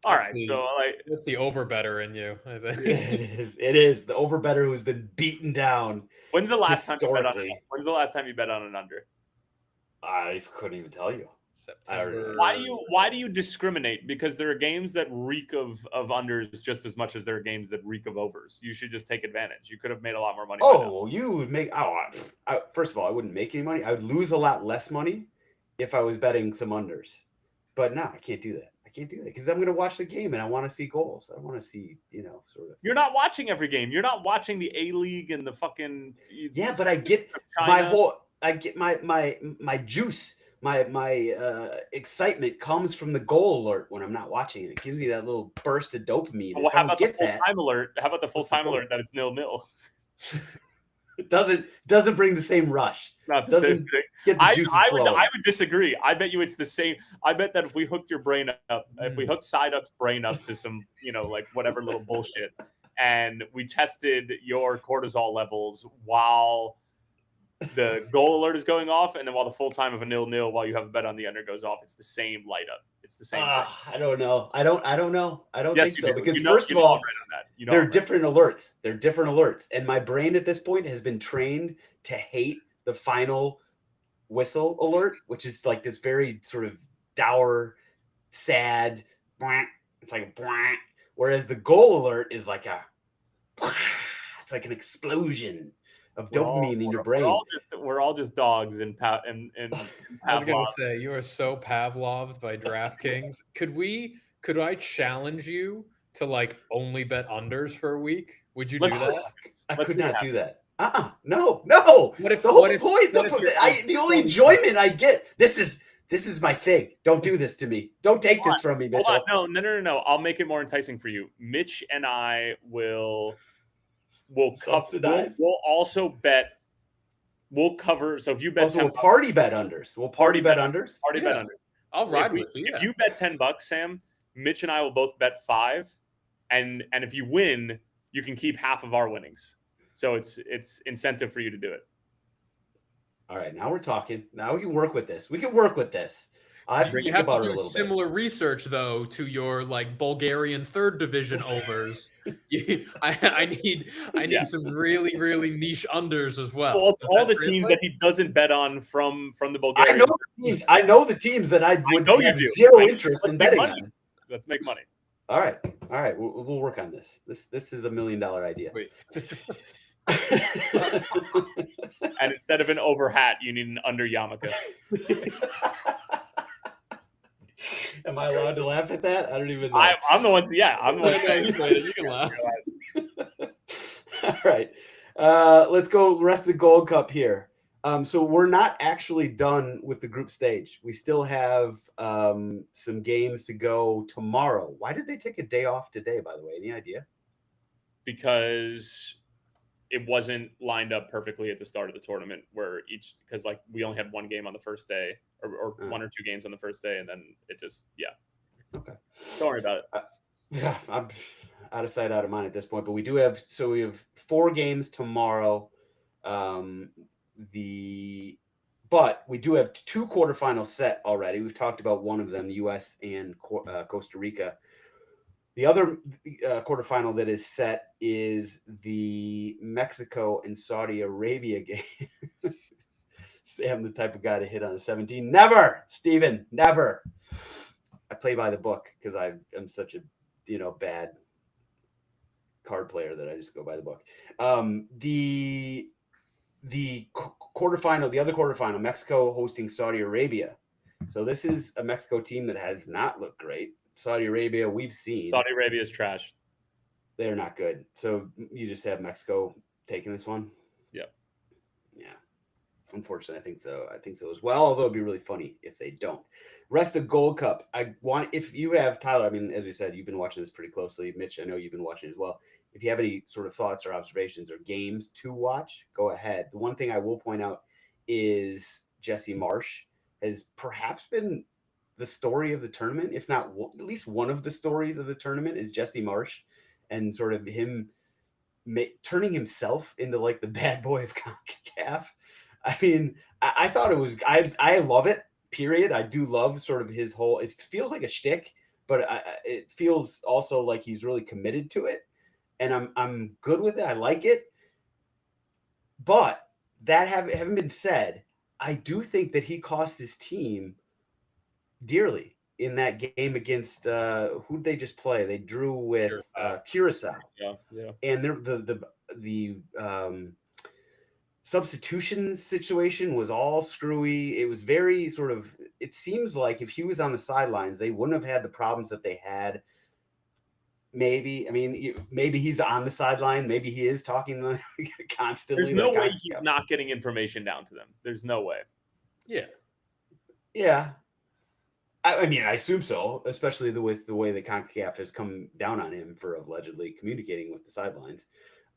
All right, so it's the over better in you. I think it is the over better who's been beaten down. When's the last time you bet on an under? I couldn't even tell you. September. Why do you discriminate? Because there are games that reek of unders just as much as there are games that reek of overs. You should just take advantage. You could have made a lot more money. You would make. First of all, I wouldn't make any money. I would lose a lot less money if I was betting some unders. But no, I can't do that. Because I'm going to watch the game and I want to see goals. I want to see, sort of. You're not watching every game. You're not watching the A-League and the fucking. Yeah, but I get my juice. My excitement comes from the goal alert when I'm not watching it. It gives me that little burst of dopamine. Well, how about the full-time alert? How about the full-time alert that it's 0-0? It doesn't bring the same rush. Not the same thing. Get the juices flowing. I would disagree. I bet you it's the same. I bet that if we hooked your brain up, if we hooked Psyduck's brain up to some, like whatever little bullshit, and we tested your cortisol levels while the goal alert is going off, and then while the full time of a 0-0 while you have a bet on the under goes off, it's the same light up. It's the same thing. I don't know. I don't know. I don't think so. Do. Because first of all, they're different alerts. They're different alerts. And my brain at this point has been trained to hate the final whistle alert, which is like this very sort of dour, sad, it's like a whereas the goal alert is like it's like an explosion of dopamine in your brain. We're all just dogs in I was gonna say you are so Pavloved by DraftKings. Could I challenge you to like only bet unders for a week? Would you do that? I could not do that. No. What if the whole point? The only enjoyment I get. This is my thing. Don't do this to me. Don't take this from me, Mitchell. No. I'll make it more enticing for you. Mitch and I will subsidize. We'll also bet. We'll cover. So if you bet, we'll party bet unders. We'll party bet unders. Party bet unders. I'll ride with you. If you bet $10, Sam, Mitch and I will both bet 5, and if you win, you can keep half of our winnings. So it's incentive for you to do it. All right, now we're talking. Now we can work with this. I have to You think have about to it a do little bit. similar research though to your like Bulgarian third division overs. I need some really niche unders as well. Well, it's Does all that the teams translate? that he doesn't bet on from the I Bulgarian. know the teams. I know the teams that I would know you have do. zero I know. interest Let's in make betting money. on. Let's make money. All right. We'll work on this. This is $1 million idea. Wait. And instead of an over hat, you need an under yarmulke. Am I allowed to laugh at that? I don't even know. I'm the one. Yeah, I'm the one. No, you played it. You can laugh. All right. Let's go rest of the Gold Cup here. So we're not actually done with the group stage. We still have some games to go tomorrow. Why did they take a day off today, by the way? Any idea? Because it wasn't lined up perfectly at the start of the tournament because like we only had one game on the first day or one or two games on the first day. And then it just, Okay. Don't worry about it. Yeah, I'm out of sight, out of mind at this point, but we have 4 games tomorrow. But we do have 2 quarterfinals set already. We've talked about one of them, the US and Costa Rica. The other quarterfinal that is set is the Mexico and Saudi Arabia game. Sam, the type of guy to hit on a 17. Never, Steven, never. I play by the book because I'm such a bad card player that I just go by the book. The quarterfinal, the other quarterfinal, Mexico hosting Saudi Arabia. So this is a Mexico team that has not looked great. Saudi Arabia, we've seen. Saudi Arabia is trash. They're not good. So you just have Mexico taking this one? Yep. Yeah. Unfortunately, I think so as well, although it'd be really funny if they don't. Rest of Gold Cup. If you have, Tyler, I mean, as we said, you've been watching this pretty closely. Mitch, I know you've been watching as well. If you have any sort of thoughts or observations or games to watch, go ahead. The one thing I will point out is Jesse Marsch has perhaps been the story of the tournament, if not at least one of the stories of the tournament is Jesse Marsch and sort of him turning himself into like the bad boy of CONCACAF. I mean, I thought it was, I love it, period. I do love sort of his whole, it feels like a shtick, but it feels also like he's really committed to it. And I'm good with it. I like it. But that having been said, I do think that he cost his team dearly in that game against who'd they just play? They drew with Curacao. Yeah. And the substitution situation was all screwy. It was very sort of, it seems like if he was on the sidelines, they wouldn't have had the problems that they had. Maybe, I mean, maybe he's on the sideline. Maybe he is talking constantly. There's no way he's not getting information down to them. There's no way. Yeah. I mean, I assume so, especially with the way that CONCACAF has come down on him for allegedly communicating with the sidelines,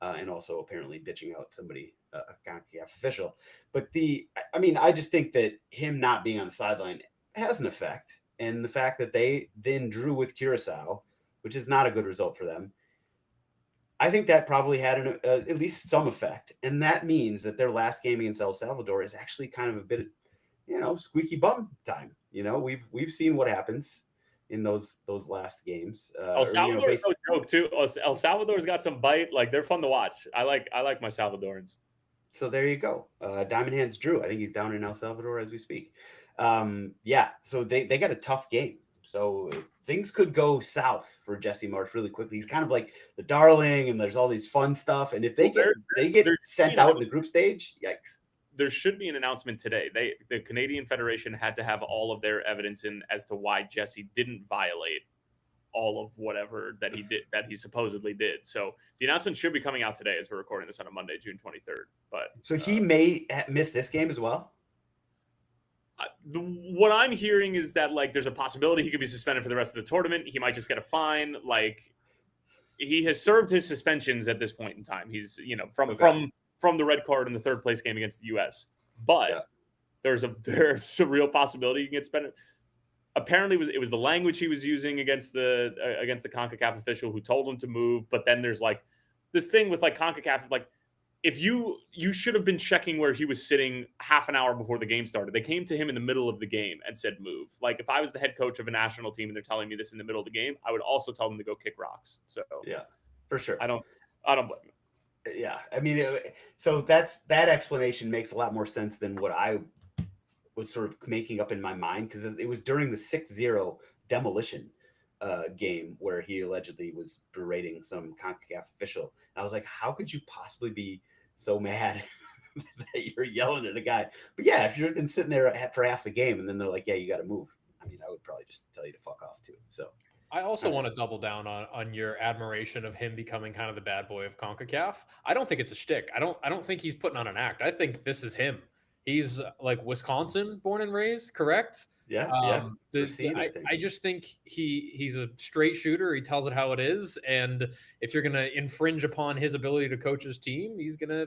and also apparently bitching out somebody, a CONCACAF official. But I just think that him not being on the sideline has an effect, and the fact that they then drew with Curacao, which is not a good result for them, I think that probably had at least some effect, and that means that their last game against El Salvador is actually kind of a bit, squeaky bum time. We've seen what happens in those last games. El Salvador is no joke too. El Salvador's got some bite. Like they're fun to watch. I like my Salvadorans. So there you go. Diamond Hands Drew. I think he's down in El Salvador as we speak. So they got a tough game. So things could go south for Jesse Marsch really quickly. He's kind of like the darling, and there's all these fun stuff. And if they get sent out in the group stage, yikes. There should be an announcement today. The Canadian Federation had to have all of their evidence in as to why Jesse didn't violate all of whatever that he did, that he supposedly did. So the announcement should be coming out today as we're recording this on a Monday, June 23rd. But so he may miss this game as well. What I'm hearing is that like there's a possibility he could be suspended for the rest of the tournament. He might just get a fine. Like he has served his suspensions at this point in time. He's from the red card in the third place game against the U.S. But there's a real possibility he can get suspended. Apparently, it was the language he was using against the CONCACAF official who told him to move. But then there's like this thing with like CONCACAF, like if you should have been checking where he was sitting half an hour before the game started. They came to him in the middle of the game and said, move. Like, if I was the head coach of a national team and they're telling me this in the middle of the game, I would also tell them to go kick rocks. So yeah, for sure. I don't blame him. Yeah, I mean, so that explanation makes a lot more sense than what I was sort of making up in my mind, because it was during the 6-0 demolition game where he allegedly was berating some CONCACAF official. And I was like, how could you possibly be so mad that you're yelling at a guy? But yeah, if you've been sitting there for half the game and then they're like, yeah, you got to move. I mean, I would probably just tell you to fuck off too. So I also want to double down on your admiration of him becoming kind of the bad boy of CONCACAF. I don't think it's a shtick. I don't think he's putting on an act. I think this is him. He's like Wisconsin born and raised, correct? Yeah, I just think he's a straight shooter. He tells it how it is, and if you're gonna infringe upon his ability to coach his team, he's gonna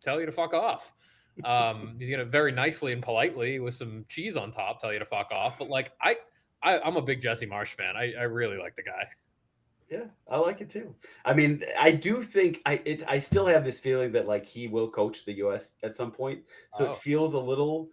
tell you to fuck off. He's gonna very nicely and politely with some cheese on top tell you to fuck off. But like I'm a big Jesse Marsch fan. I really like the guy. Yeah, I like it too. I mean, I do think I still have this feeling that like he will coach the US at some point. So it feels a little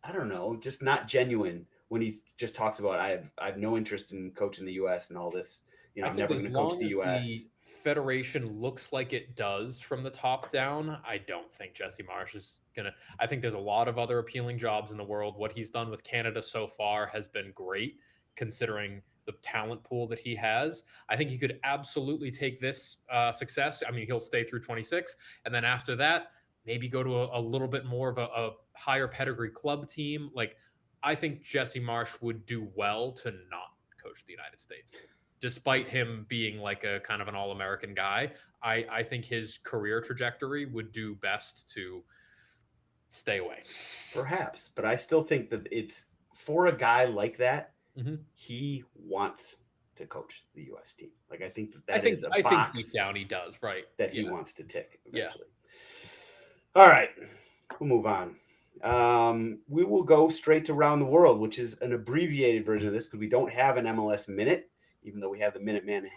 I don't know, just not genuine when he just talks about I have no interest in coaching the US and all this. You know, I'm never going to coach the US. The federation looks like it does from the top down. I don't think Jesse Marsch is gonna. I think there's a lot of other appealing jobs in the world. What he's done with Canada so far has been great, considering the talent pool that he has. I think he could absolutely take this success. I mean, he'll stay through 26, and then after that, maybe go to a little bit more of a higher pedigree club team. Like, I think Jesse Marsch would do well to not coach the United States. Despite him being like a kind of an all-American guy, I think his career trajectory would do best to stay away. Perhaps, but I still think that it's for a guy like that, he wants to coach the U.S. team. Like, I think that is a box. I think deep down he does, right? That he wants to tick eventually. Yeah. All right, we'll move on. We will go straight to Round the World, which is an abbreviated version of this because we don't have an MLS minute. Even though we have the Minute Man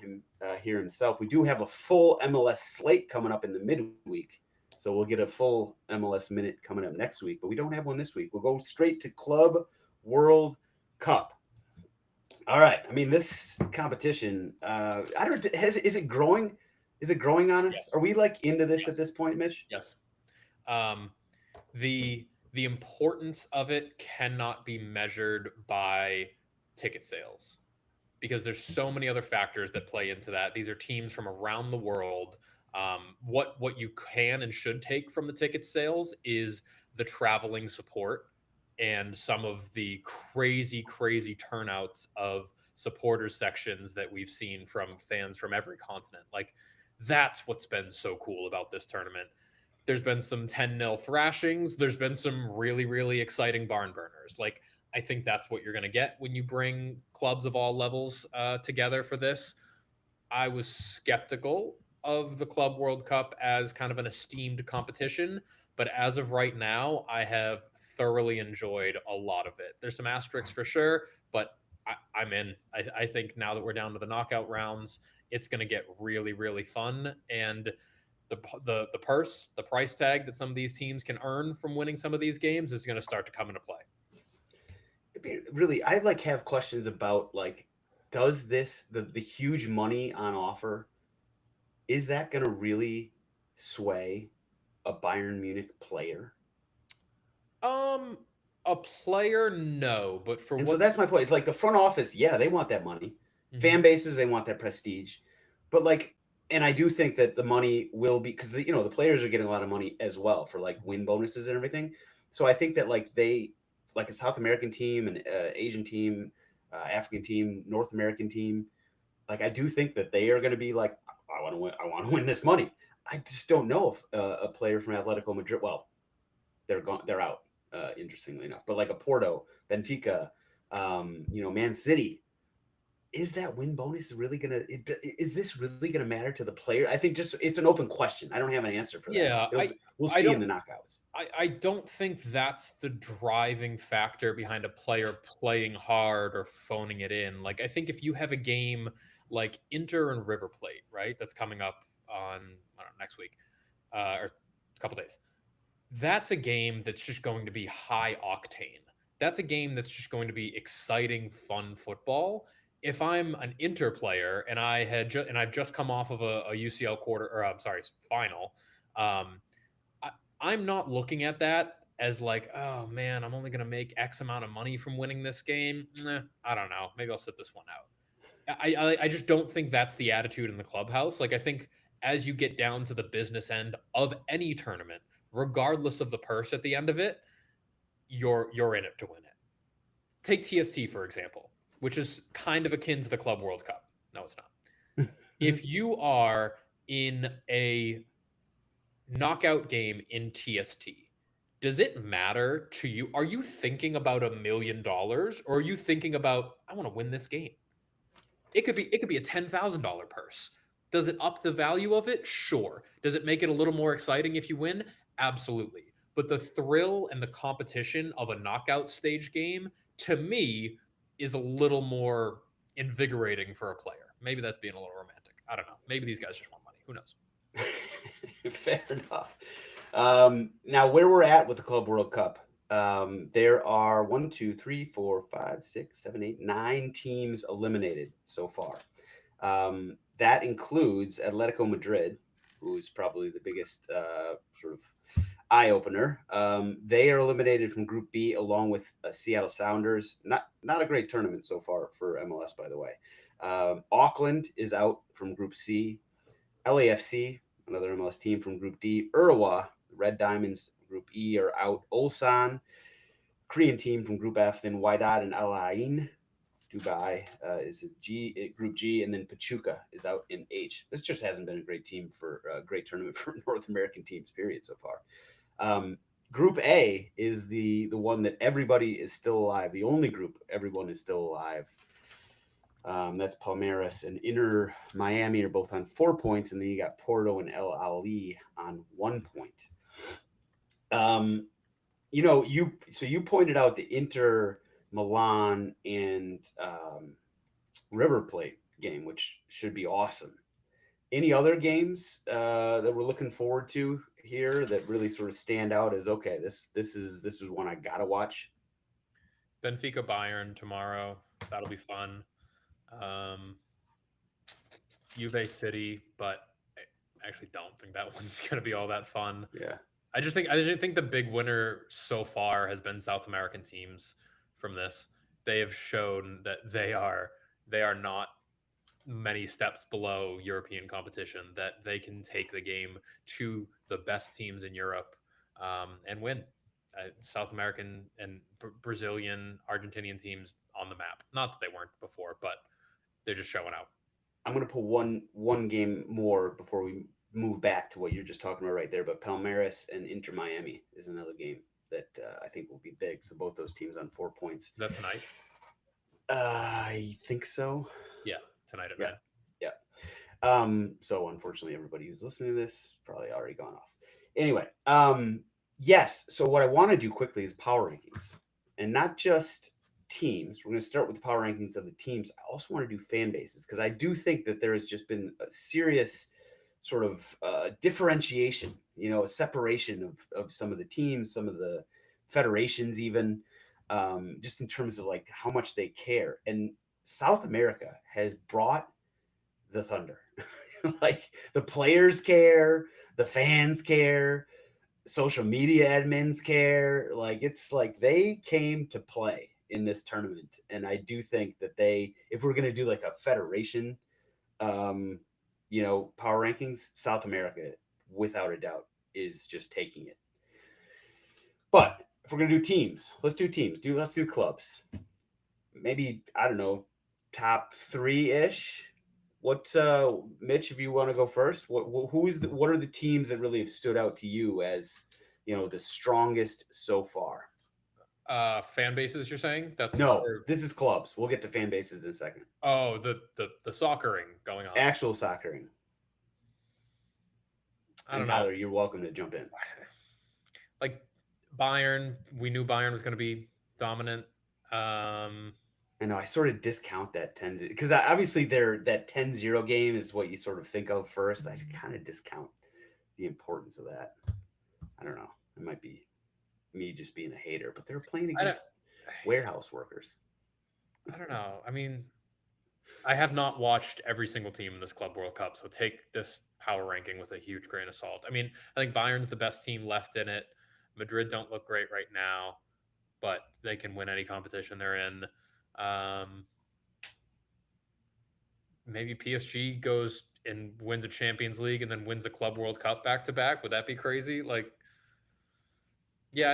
here himself, we do have a full MLS slate coming up in the midweek. So we'll get a full MLS minute coming up next week, but we don't have one this week. We'll go straight to Club World Cup. All right. I mean, this competition, is it growing? Is it growing on us? Yes. Are we like into this at this point, Mitch? Yes. The importance of it cannot be measured by ticket sales, because there's so many other factors that play into that. These are teams from around the world. What you can and should take from the ticket sales is the traveling support and some of the crazy turnouts of supporters sections that we've seen from fans from every continent. Like, that's what's been so cool about this tournament. There's been some 10-0 thrashings. There's been some really exciting barn burners. Like, I think that's what you're going to get when you bring clubs of all levels together for this. I was skeptical of the Club World Cup as kind of an esteemed competition, but as of right now, I have thoroughly enjoyed a lot of it. There's some asterisks for sure, but I'm in. I think now that we're down to the knockout rounds, it's going to get really fun. And the price tag that some of these teams can earn from winning some of these games is going to start to come into play. Really, I like have questions about like, does this the huge money on offer, is that going to really sway a Bayern Munich player? A player, no, but so that's my point. It's like the front office, yeah, they want that money. Fan bases, they want that prestige, but like, and I do think that the money will be, because the players are getting a lot of money as well for like win bonuses and everything. So I think that like a South American team, an Asian team, African team, North American team, like I do think that they are going to be like, I want to win this money. I just don't know if a player from Atletico Madrid, well, they're out, interestingly enough, but like a Porto, Benfica, Man City, is that win bonus really is this really gonna matter to the player? I think just it's an open question. I don't have an answer for that. Yeah, we'll see in the knockouts. I don't think that's the driving factor behind a player playing hard or phoning it in. Like, I think if you have a game like Inter and River Plate, right, that's coming up on, I don't know, next week or a couple days. That's a game that's just going to be high octane. That's a game that's just going to be exciting, fun football. If I'm an Inter player and I've just come off of a UCL quarter, or I'm sorry, final, um, I'm not looking at that as like, oh man, I'm only going to make X amount of money from winning this game. I don't know. Maybe I'll sit this one out. I just don't think that's the attitude in the clubhouse. Like, I think as you get down to the business end of any tournament, regardless of the purse at the end of it, you're in it to win it. Take TST for example, which is kind of akin to the Club World Cup. No, it's not. If you are in a knockout game in TST, does it matter to you? Are you thinking about $1 million, or are you thinking about, I want to win this game? It could be a $10,000 purse. Does it up the value of it? Sure. Does it make it a little more exciting if you win? Absolutely. But the thrill and the competition of a knockout stage game, to me, is a little more invigorating for a player. Maybe that's being a little romantic. I don't know. Maybe these guys just want money. Who knows? Fair enough. Now, where we're at with the Club World Cup, there are 1, 2, 3, 4, 5, 6, 7, 8, 9 teams eliminated so far. That includes Atletico Madrid, who is probably the biggest sort of eye opener. They are eliminated from Group B along with Seattle Sounders. Not a great tournament so far for MLS, by the way. Auckland is out from Group C. LAFC, another MLS team from Group D. Urawa, Red Diamonds, Group E, are out. Ulsan, Korean team from Group F. Then Wydad and Al Ain. Dubai is a Group G, and then Pachuca is out in H. This just hasn't been a great great tournament for North American teams, period, so far. Group A is the one that everybody is still alive. The only group everyone is still alive. That's Palmeiras and Inter Miami are both on 4 points, and then you got Porto and El Ali on 1 point. You pointed out the Inter Milan and River Plate game, which should be awesome. Any other games that we're looking forward to here that really sort of stand out as, okay, this is one I gotta watch? Benfica Bayern tomorrow. That'll be fun. Juve City, but I actually don't think that one's going to be all that fun. Yeah. I just think the big winner so far has been South American teams from this. They have shown that they are not many steps below European competition, that they can take the game to the best teams in Europe and win. South American and Brazilian, Argentinian teams on the map. Not that they weren't before, but they're just showing out. I'm going to put one game more before we move back to what you're just talking about right there. But Palmeiras and Inter Miami is another game that I think will be big. So both those teams on 4 points. Is that tonight? I think so. Yeah, tonight at 9. Yeah. So unfortunately, everybody who's listening to this probably already gone off. Anyway, yes. So what I want to do quickly is power rankings, and not just teams. We're going to start with the power rankings of the teams. I also want to do fan bases, because I do think that there has just been a serious sort of differentiation, a separation of some of the teams, some of the federations, even just in terms of like how much they care. And South America has brought the thunder. Like, the players care, the fans care, social media admins care. Like, it's like they came to play in this tournament. And I do think that if we're going to do like a federation, power rankings, South America, without a doubt, is just taking it. But if we're going to do teams, let's do teams. Let's do clubs. Maybe, I don't know, top 3-ish. What, Mitch, if you want to go first, what are the teams that really have stood out to you as, the strongest so far? Fan bases, you're saying? This is clubs. We'll get to fan bases in a second. Oh, the soccering going on. Actual soccering. I don't Tyler, know. you're welcome to jump in. Like Bayern, we knew Bayern was going to be dominant. And I know I sort of discount that 10 because obviously that 10-0 game is what you sort of think of first. I just kind of discount the importance of that. I don't know. It might be me just being a hater, but they're playing against warehouse workers. I don't know. I mean, I have not watched every single team in this Club World Cup, so take this power ranking with a huge grain of salt. I mean, I think Bayern's the best team left in it. Madrid don't look great right now, but they can win any competition they're in. Maybe PSG goes and wins a Champions League and then wins the Club World Cup back to back. Would that be crazy? Like, yeah,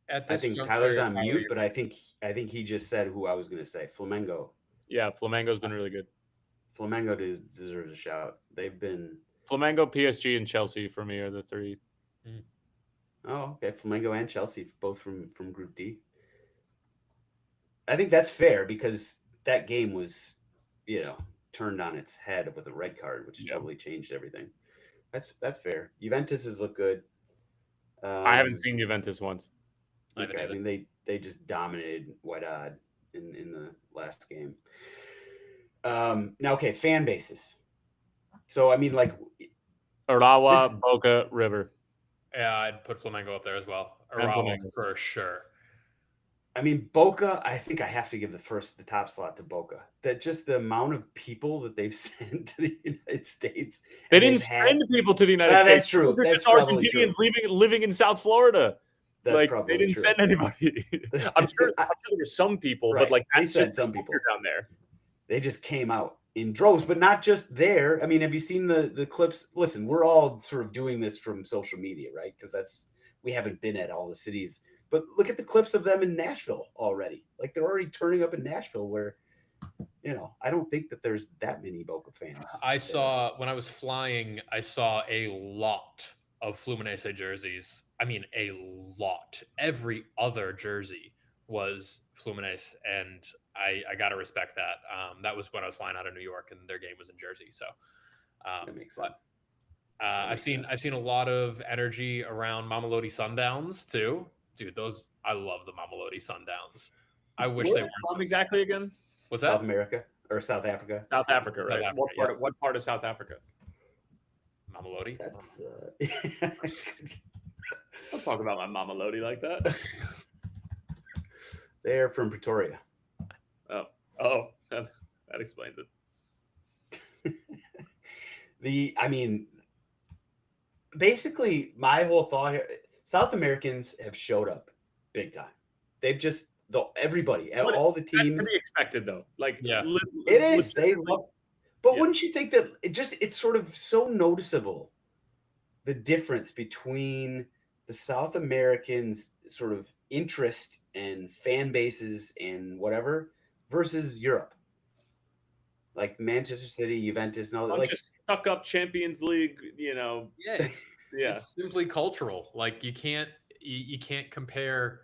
at I this think juncture, Tyler's on Tyler, mute, but I think he just said who I was going to say. Flamengo. Yeah, Flamengo's been really good. Flamengo deserves a shout. They've been Flamengo, PSG, and Chelsea for me are the three. Oh, okay. Flamengo and Chelsea, both from Group D. I think that's fair because that game was, turned on its head with a red card, which totally changed everything. That's fair. Juventus has looked good. I haven't seen Juventus once. Okay, I mean they just dominated White Odd in the last game. Now, okay, fan bases. So I mean, like Urawa, Boca, River. Yeah, I'd put Flamengo up there as well. And Urawa Flamengo. for sure. I mean, Boca, I think I have to give the top slot to Boca. That just the amount of people that they've sent to the United States. They didn't send people to the United States. That's true. They're That's just Argentinians living in South Florida. That's probably they didn't send anybody. I'm sure there were some people, but that's just some people down there. They just came out in droves, but not just there. I mean, have you seen the clips? Listen, we're all sort of doing this from social media, right? Because we haven't been at all the cities. But look at the clips of them in Nashville already. Like they're already turning up in Nashville where, I don't think that there's that many Boca fans. I saw when I was flying, I saw a lot of Fluminense jerseys. I mean, a lot. Every other jersey was Fluminense, and I got to respect that. That was when I was flying out of New York, and their game was in Jersey. So that makes sense. I've seen a lot of energy around Mamelodi Sundowns too. Dude, I love the Mamelodi Sundowns. I wish they weren't from exactly again. What's that? South America or South Africa? South Africa, right? South Africa, What part of South Africa? Mamelodi. That's Don't talk about my Mamelodi like that. They're from Pretoria. Oh, that explains it. Basically, my whole thought here, South Americans have showed up big time. They've just everybody, all the teams. That's to be expected, though. Like, yeah, it is. They love, but wouldn't you think that it's sort of so noticeable the difference between the South Americans' sort of interest and fan bases and whatever versus Europe, like Manchester City, Juventus, and all that. Like just stuck up Champions League, Yeah, it's simply cultural. Like you can't compare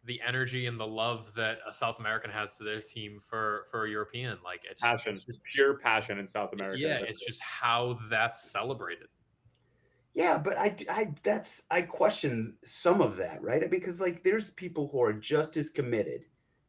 the energy and the love that a South American has to their team for a European. Like it's passion, it's just pure passion in South America. Yeah, it's just how that's celebrated. Yeah, but I question some of that, right? Because like there's people who are just as committed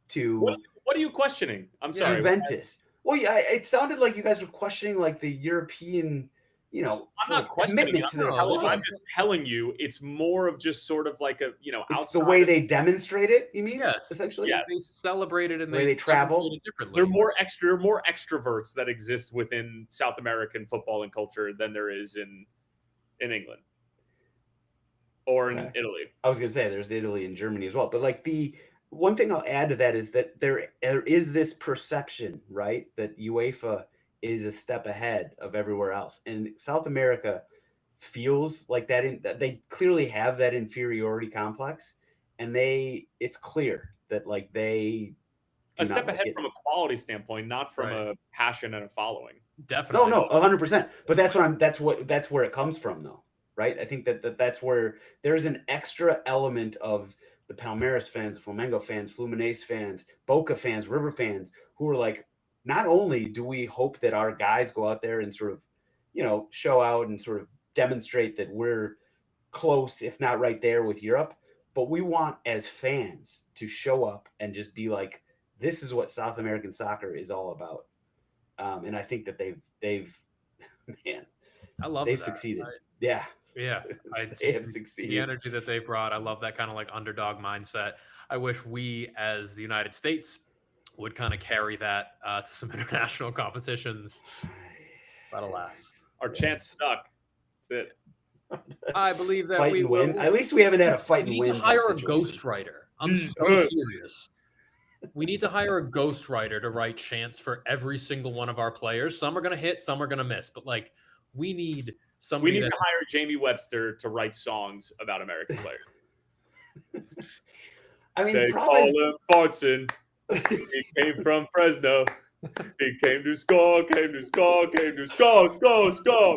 to. What are you questioning? I'm sorry, Juventus. Well, yeah, it sounded like you guys were questioning like the European, I'm not questioning it. I'm just telling you, it's more of just sort of like it's the way they demonstrate it. You mean? Yes, essentially. Yes. They celebrate it and they travel differently. They're more extroverts that exist within South American football and culture than there is in England or in Italy. I was gonna say there's Italy and Germany as well, but like the one thing I'll add to that is that there is this perception, right, that UEFA is a step ahead of everywhere else, and South America feels like that. They clearly have that inferiority complex, and it's clear that like they a step ahead from a quality standpoint, not from a passion and a following. Definitely, no, 100%. But that's where it comes from, though, right? I think that's where there's an extra element of the Palmeiras fans, the Flamengo fans, Fluminense fans, Boca fans, River fans, who are like, not only do we hope that our guys go out there and sort of, show out and sort of demonstrate that we're close, if not right there with Europe, but we want as fans to show up and just be like, this is what South American soccer is all about. And I think that they've man, I love they've that. succeeded. Yeah. Yeah, They have succeeded. The energy that they brought, I love that kind of like underdog mindset. I wish we, as the United States, would kind of carry that to some international competitions. But alas, Our chance stuck. That's it. I believe that Fight we and will. win. At least we haven't had a fight We and need win. to hire a type situation. ghostwriter. I'm so serious. We need to hire a ghostwriter to write chants for every single one of our players. Some are going to hit, some are going to miss. But like, we need somebody. We need to hire Jamie Webster to write songs about American players. I mean, They call him Fortune. He came from Fresno. He came to score, score.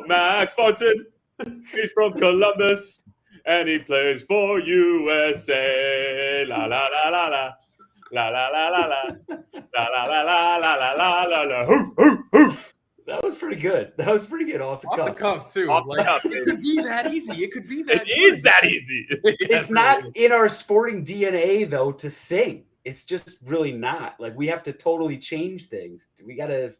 Max Fortune. He's from Columbus, and he plays for USA. La la la la la. La la la la la. La la la la la la la la la. Hoo, hoo, hoo. that was pretty good. That was pretty good off the cuff. Too. Off the Like, cuff, it could be that easy. It could be that. It is that easy. It's not in our sporting DNA though to sing. It's just really not. Like we have to totally change things. We don't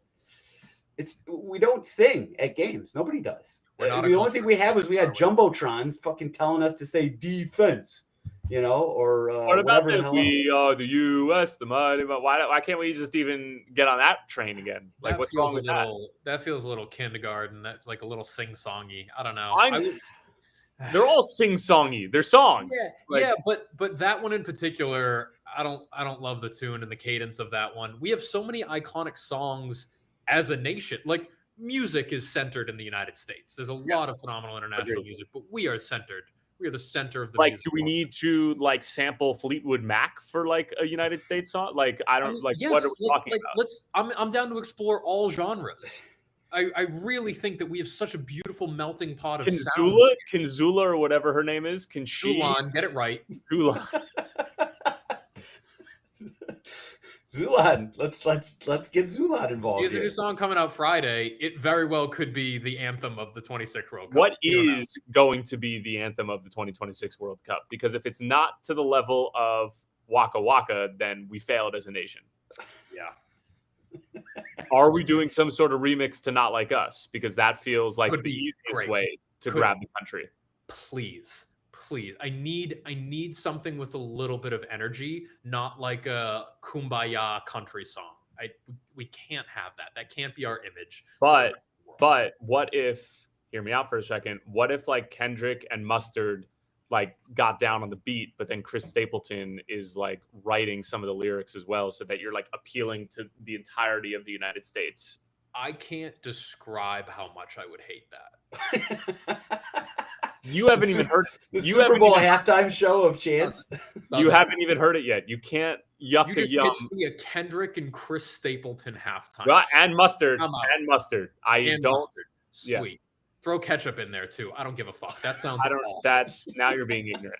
sing at games. Nobody does. The only thing we have is we had jumbotrons fucking telling us to say defense, or What about whatever the that hell we are the U.S., the mighty? Why can't we just even get on that train again? Like, what's wrong with that? That feels a little kindergarten. That's like a little sing-songy. I don't know. They're all sing-songy. They're songs. Yeah, but that one in particular, I don't love the tune and the cadence of that one. We have so many iconic songs as a nation. Like, music is centered in the United States. There's a lot of phenomenal international music, but we are centered. We are the center of the music. Do we need to sample Fleetwood Mac for a United States song? I don't yes, what are we talking about? I'm down to explore all genres. I really think that we have such a beautiful melting pot of sounds. Kinzula or whatever her name is. Zulan, get it right. Zulan. Zulan. Let's get Zulan involved. He has a new song coming out Friday. It very well could be the anthem of the 26 World Cup. What is going to be the anthem of the 2026 World Cup? Because if it's not to the level of Waka Waka, then we failed as a nation. Yeah. Are we doing some sort of remix to Not Like Us? Because that feels like the easiest way to grab the country. Please. I need something with a little bit of energy, not like a kumbaya country song. We can't have that. That can't be our image. But what if, hear me out for a second, what if Kendrick and Mustard got down on the beat, but then Chris Stapleton is writing some of the lyrics as well, so that you're appealing to the entirety of the United States? I can't describe how much I would hate that. You haven't even heard the Super Bowl halftime show of Chance. You haven't even heard it yet. You can't yuck you a just yum. pitched me a Kendrick and Chris Stapleton halftime. Well, and Mustard. Mustard. Sweet. Yeah. Throw ketchup in there too. I don't give a fuck. That sounds awful. That's now you're being ignorant.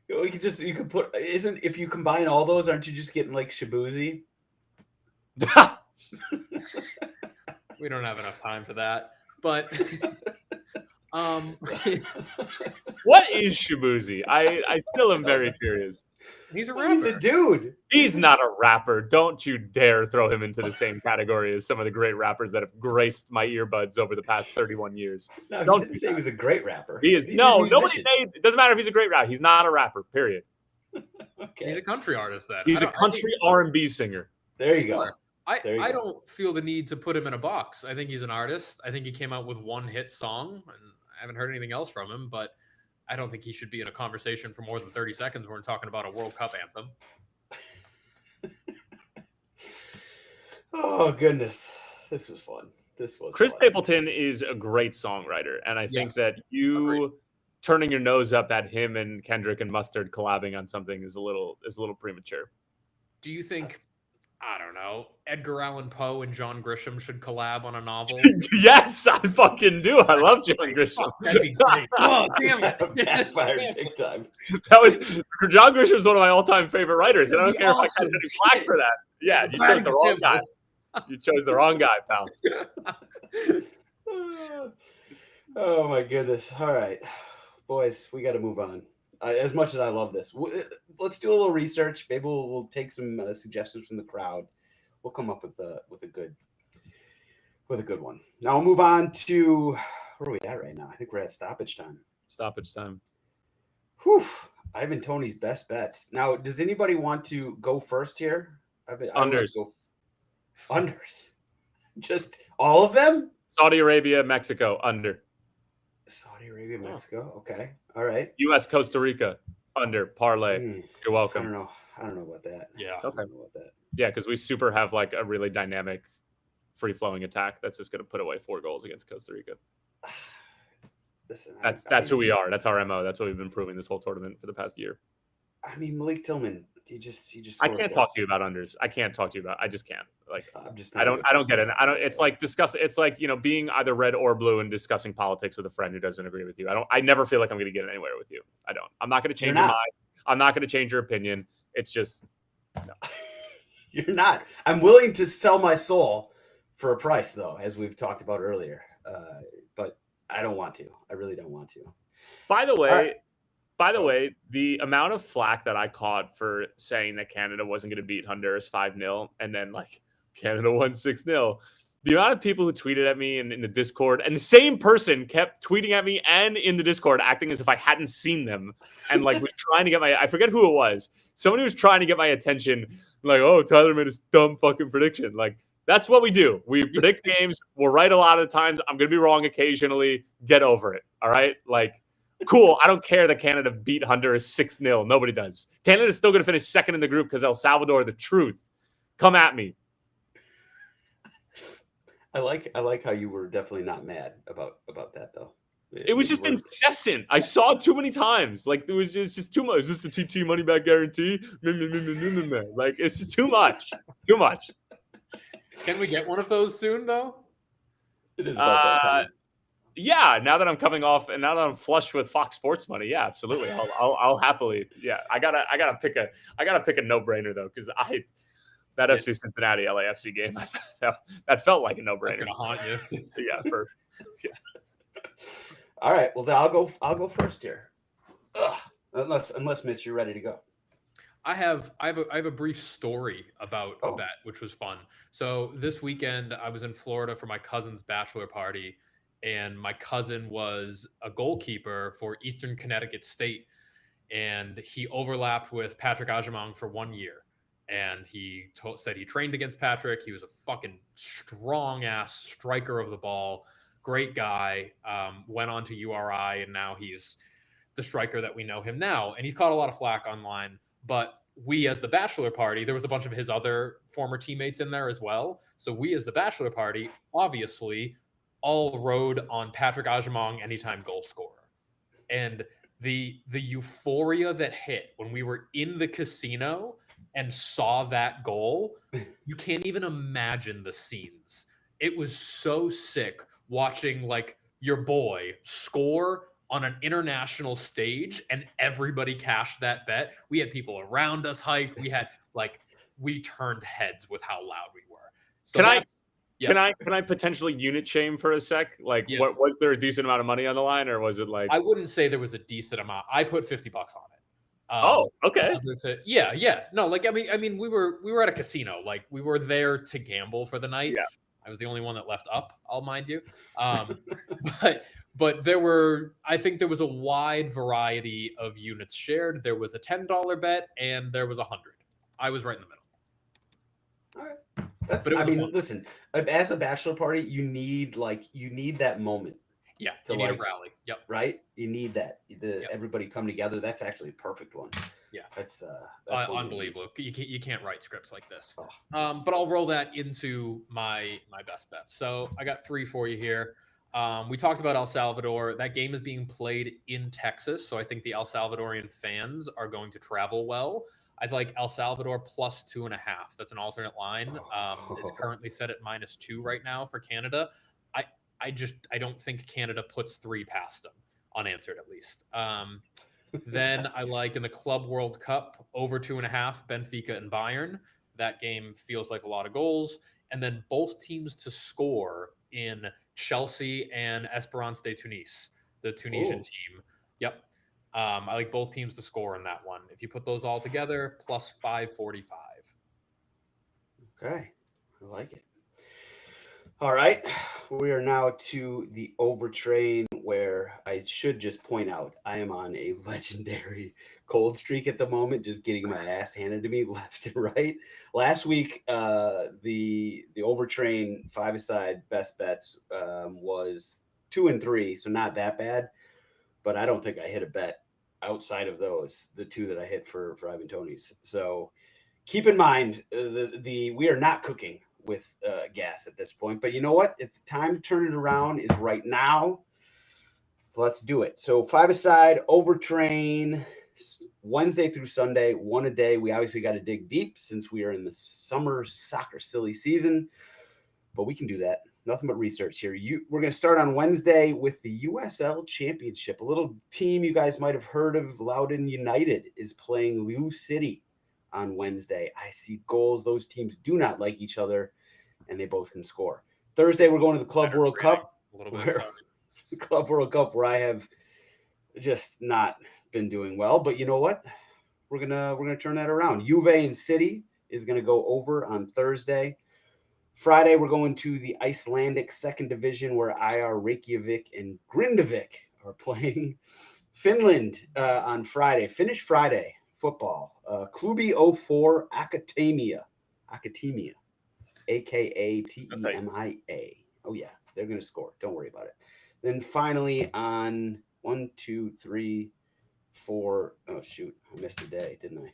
You could put if you combine all those, aren't you just getting Shabuzi? We don't have enough time for that. But what is Shabuzi? I still am very curious. He's a rapper. He's a dude. He's not a rapper. Don't you dare throw him into the same category as some of the great rappers that have graced my earbuds over the past 31 years. No, don't say he was a great rapper. He is. Nobody. It doesn't matter if he's a great rapper. He's not a rapper. Period. Okay. He's a country artist. He's a country R&B singer. There you go. I don't feel the need to put him in a box. I think he's an artist. I think he came out with one hit song, and I haven't heard anything else from him, but I don't think he should be in a conversation for more than 30 seconds when we're talking about a World Cup anthem. Oh, goodness. This was fun. Chris Stapleton is a great songwriter, and I think that you turning your nose up at him and Kendrick and Mustard collabing on something is a little premature. Do you think, I don't know, Edgar Allan Poe and John Grisham should collab on a novel? Yes, I fucking do. I love John Grisham. That'd be great. Oh, damn it. Backfired big time. John Grisham's one of my all-time favorite writers, and I don't care if I catch any flack for that. Yeah, you chose the wrong guy. You chose the wrong guy, pal. Oh, my goodness. All right. Boys, we got to move on. As much as I love this, let's do a little research. Maybe we'll take some suggestions from the crowd. We'll come up with a good one. Now we'll move on to where are we at right now? I think we're at stoppage time. Stoppage time. Whew. Ivan Toney's best bets. Now, does anybody want to go first here? I Unders. Go unders. Just all of them? Saudi Arabia, Mexico, under. Saudi Arabia, Mexico. Okay. All right. U.S. Costa Rica, under. Parlay. You're welcome. I don't know about that. Yeah. Okay. I don't know about that. Yeah, because we super have like a really dynamic, free-flowing attack that's just going to put away 4 goals against Costa Rica. Listen, that's who we are. That's our MO. That's what we've been proving this whole tournament for the past year. I mean, Malik Tillman, he just. I can't talk to you about unders. I can't talk to you about. I just can't. Like, I don't get it. It's like It's like being either red or blue and discussing politics with a friend who doesn't agree with you. I never feel like I'm going to get anywhere with you. I don't. I'm not going to change your mind. I'm not going to change your opinion. It's just. No. You're not. I'm willing to sell my soul for a price, though, as we've talked about earlier. But I don't want to. I really don't want to. By the way, the amount of flack that I caught for saying that Canada wasn't going to beat Honduras 5-0 and then like Canada won 6-0. The amount of people who tweeted at me in the Discord, and the same person kept tweeting at me and in the Discord, acting as if I hadn't seen them, and like was trying to get I forget who it was. Somebody was trying to get my attention, like, oh, Tyler made a dumb fucking prediction. Like, that's what we do. We predict games. We're right a lot of the times. I'm going to be wrong occasionally. Get over it. All right? Like, cool. I don't care that Canada beat Honduras 6-0. Nobody does. Canada's still going to finish second in the group because El Salvador, the truth. Come at me. I like how you were definitely not mad about that, though. It was just incessant. I saw it too many times. Like, it was just too much. Is this the TT money back guarantee? Like, it's just too much. Too much. Can we get one of those soon, though? It is about that time. Yeah, now that I'm coming off and now that I'm flush with Fox Sports money, yeah, absolutely. I'll happily. Yeah, I gotta pick a no-brainer though, because that FC Cincinnati LAFC game that felt like a no-brainer. It's gonna haunt you. Yeah. All right. Well, then I'll go first here. Unless Mitch, you're ready to go. I have a brief story about a bet, which was fun. So this weekend I was in Florida for my cousin's bachelor party, and my cousin was a goalkeeper for Eastern Connecticut State, and he overlapped with Patrick Agyemang for 1 year. And he said he trained against Patrick. He was a fucking strong ass striker of the ball. Great guy. Went on to URI, and now he's the striker that we know him now. And he's caught a lot of flack online. But we, as the bachelor party, there was a bunch of his other former teammates in there as well. So we, as the bachelor party, obviously all rode on Patrick Agyemang anytime goal scorer. And the euphoria that hit when we were in the casino and saw that goal, you can't even imagine the scenes. It was so sick watching like your boy score on an international stage and everybody cashed that bet. We had people around us hyped. We turned heads with how loud we were. So can I potentially unit shame for a sec? Like, what was there a decent amount of money on the line, or was it like? I wouldn't say there was a decent amount. I put $50 on it. Okay. Yeah. No, like I mean, we were at a casino. Like, we were there to gamble for the night. Yeah. I was the only one that left up. I'll mind you. But I think there was a wide variety of units shared. There was a $10 bet and there was 100. I was right in the middle. All right. Listen, as a bachelor party, you need that moment. Yeah, you need a rally. Yep. Right? You need that. Everybody come together. That's actually a perfect one. Yeah. That's unbelievable. You can't write scripts like this. But I'll roll that into my best bets. So I got 3 for you here. We talked about El Salvador. That game is being played in Texas, so I think the El Salvadorian fans are going to travel well. I'd like El Salvador plus 2.5. That's an alternate line. It's currently set at -2 right now for Canada. I don't think Canada puts 3 past them, unanswered at least. Then I like in the Club World Cup over 2.5, Benfica and Bayern. That game feels like a lot of goals. And then both teams to score in Chelsea and Esperance de Tunis, the Tunisian team. Yep. I like both teams to score in that one. If you put those all together, plus 545. Okay, I like it. All right, we are now to the overtrain, where I should just point out I am on a legendary cold streak at the moment, just getting my ass handed to me left and right. Last week, the overtrain five-a-side best bets was 2 and 3, so not that bad. But I don't think I hit a bet outside of those, the two that I hit for Ivan Toney's. So keep in mind, we are not cooking with gas at this point. But you know what? If the time to turn it around is right now, let's do it. So five-a-side, overtrain, Wednesday through Sunday, one a day. We obviously got to dig deep since we are in the summer soccer silly season, but we can do that. Nothing but research here. We're going to start on Wednesday with the USL Championship. A little team you guys might have heard of, Loudoun United, is playing Lou City on Wednesday. I see goals. Those teams do not like each other, and they both can score. Thursday, we're going to the Club World Cup. A little bit The Club World Cup, where I have just not been doing well. But you know what? We're gonna turn that around. Juve and City is gonna go over on Thursday. Friday, we're going to the Icelandic second division, where IR Reykjavik and Grindavik are playing. Finland on Friday. Finnish Friday football. Klubi 04 Akatemia, AKATEMIA. Oh yeah, they're gonna score. Don't worry about it. Then finally on 1, 2, 3, 4. Oh shoot, I missed a day, didn't I?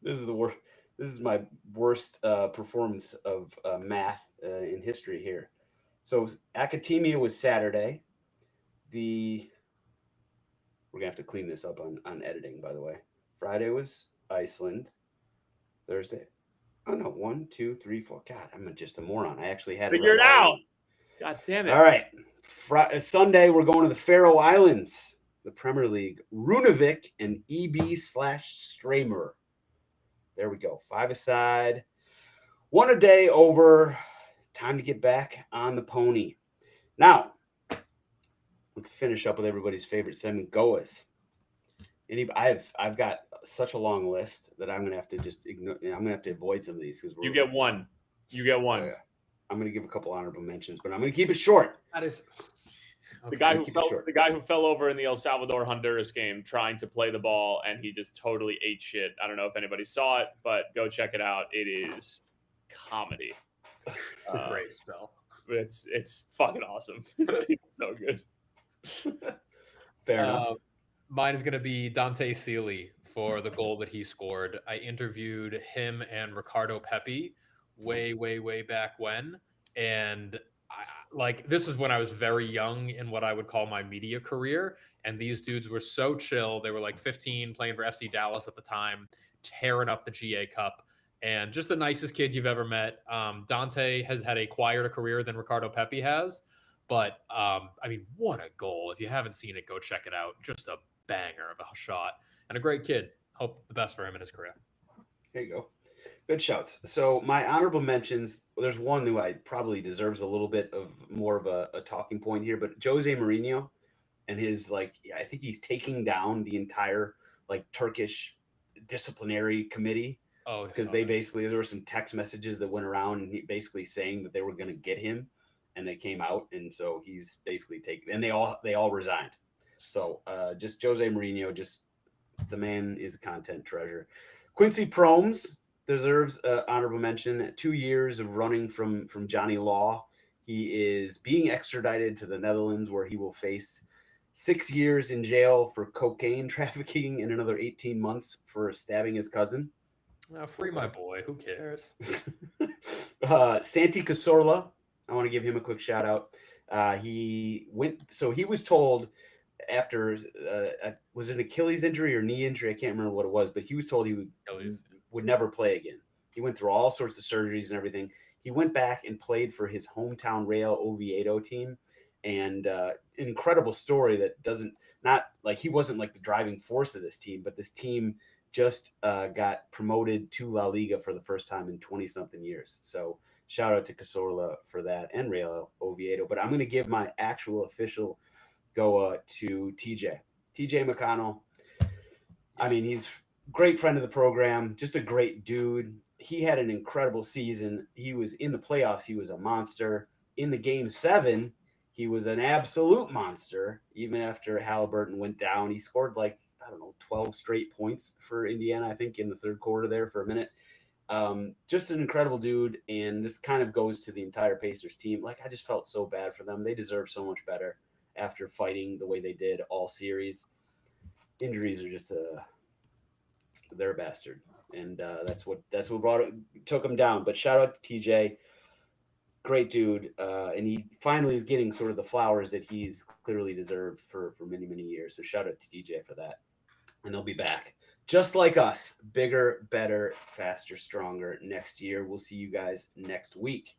This is the worst. This is my worst performance of math in history here. So Academia was Saturday. We're gonna have to clean this up on editing, by the way. Friday was Iceland. Thursday. Oh no, 1, 2, 3, 4. God, I'm just a moron. I actually had Figure it out. God damn it. All right. Sunday, we're going to the Faroe Islands, the Premier League. Runavik and EB/Stramer. There we go. Five-a-side. One a day over. Time to get back on the pony. Now, let's finish up with everybody's favorite segment, GOAWs. I've got such a long list that I'm gonna have to just ignore. I'm gonna have to avoid some of these because you get one. You get one. Oh, yeah. I'm gonna give a couple honorable mentions, but I'm gonna keep it short. That is the guy who fell over in the El Salvador Honduras game trying to play the ball, and he just totally ate shit. I don't know if anybody saw it, but go check it out. It is comedy. It's a great spell. It's fucking awesome. It's so good. Fair enough. Mine is going to be Dante Sealy for the goal that he scored. I interviewed him and Ricardo Pepi way back when, and this is when I was very young in what I would call my media career, and these dudes were so chill. They were like 15, playing for FC Dallas at the time, tearing up the GA Cup, and just the nicest kid you've ever met. Dante has had a quieter career than Ricardo Pepi has, but I mean, what a goal. If you haven't seen it, go check it out. Just a banger of a shot, and a great kid. Hope the best for him in his career. There you go. Good shouts. So my honorable mentions, there's one who I probably deserves a little bit of more of a talking point here, but Jose Mourinho and his, I think he's taking down the entire Turkish disciplinary committee. Oh, because there were some text messages that went around and he basically saying that they were going to get him, and they came out, and so he's basically taken, and they all resigned. So just Jose Mourinho, just the man is a content treasure. Quincy Promes deserves honorable mention. 2 years of running from Johnny Law. He is being extradited to the Netherlands, where he will face 6 years in jail for cocaine trafficking and another 18 months for stabbing his cousin. Free my boy. Who cares? Santi Cazorla. I want to give him a quick shout out. He was told after was it an Achilles injury or knee injury? I can't remember what it was, but he was told he would never play again. He went through all sorts of surgeries and everything. He went back and played for his hometown Real Oviedo team, and incredible story that he wasn't the driving force of this team, but this team just got promoted to La Liga for the first time in 20-something years. So shout out to Cazorla for that and Real Oviedo. But I'm going to give my actual official go to TJ McConnell. I mean, he's a great friend of the program, just a great dude. He had an incredible season. He was in the playoffs. He was a monster. In the game 7, he was an absolute monster. Even after Halliburton went down, he scored 12 straight points for Indiana, I think, in the third quarter there for a minute. Just an incredible dude. And this kind of goes to the entire Pacers team. I just felt so bad for them. They deserve so much better after fighting the way they did all series. Injuries are just they're a bastard, and that's what took him down. But shout out to TJ, great dude, and he finally is getting sort of the flowers that he's clearly deserved for many years. So shout out to TJ for that, and they'll be back just like us, bigger, better, faster, stronger next year. We'll see you guys next week.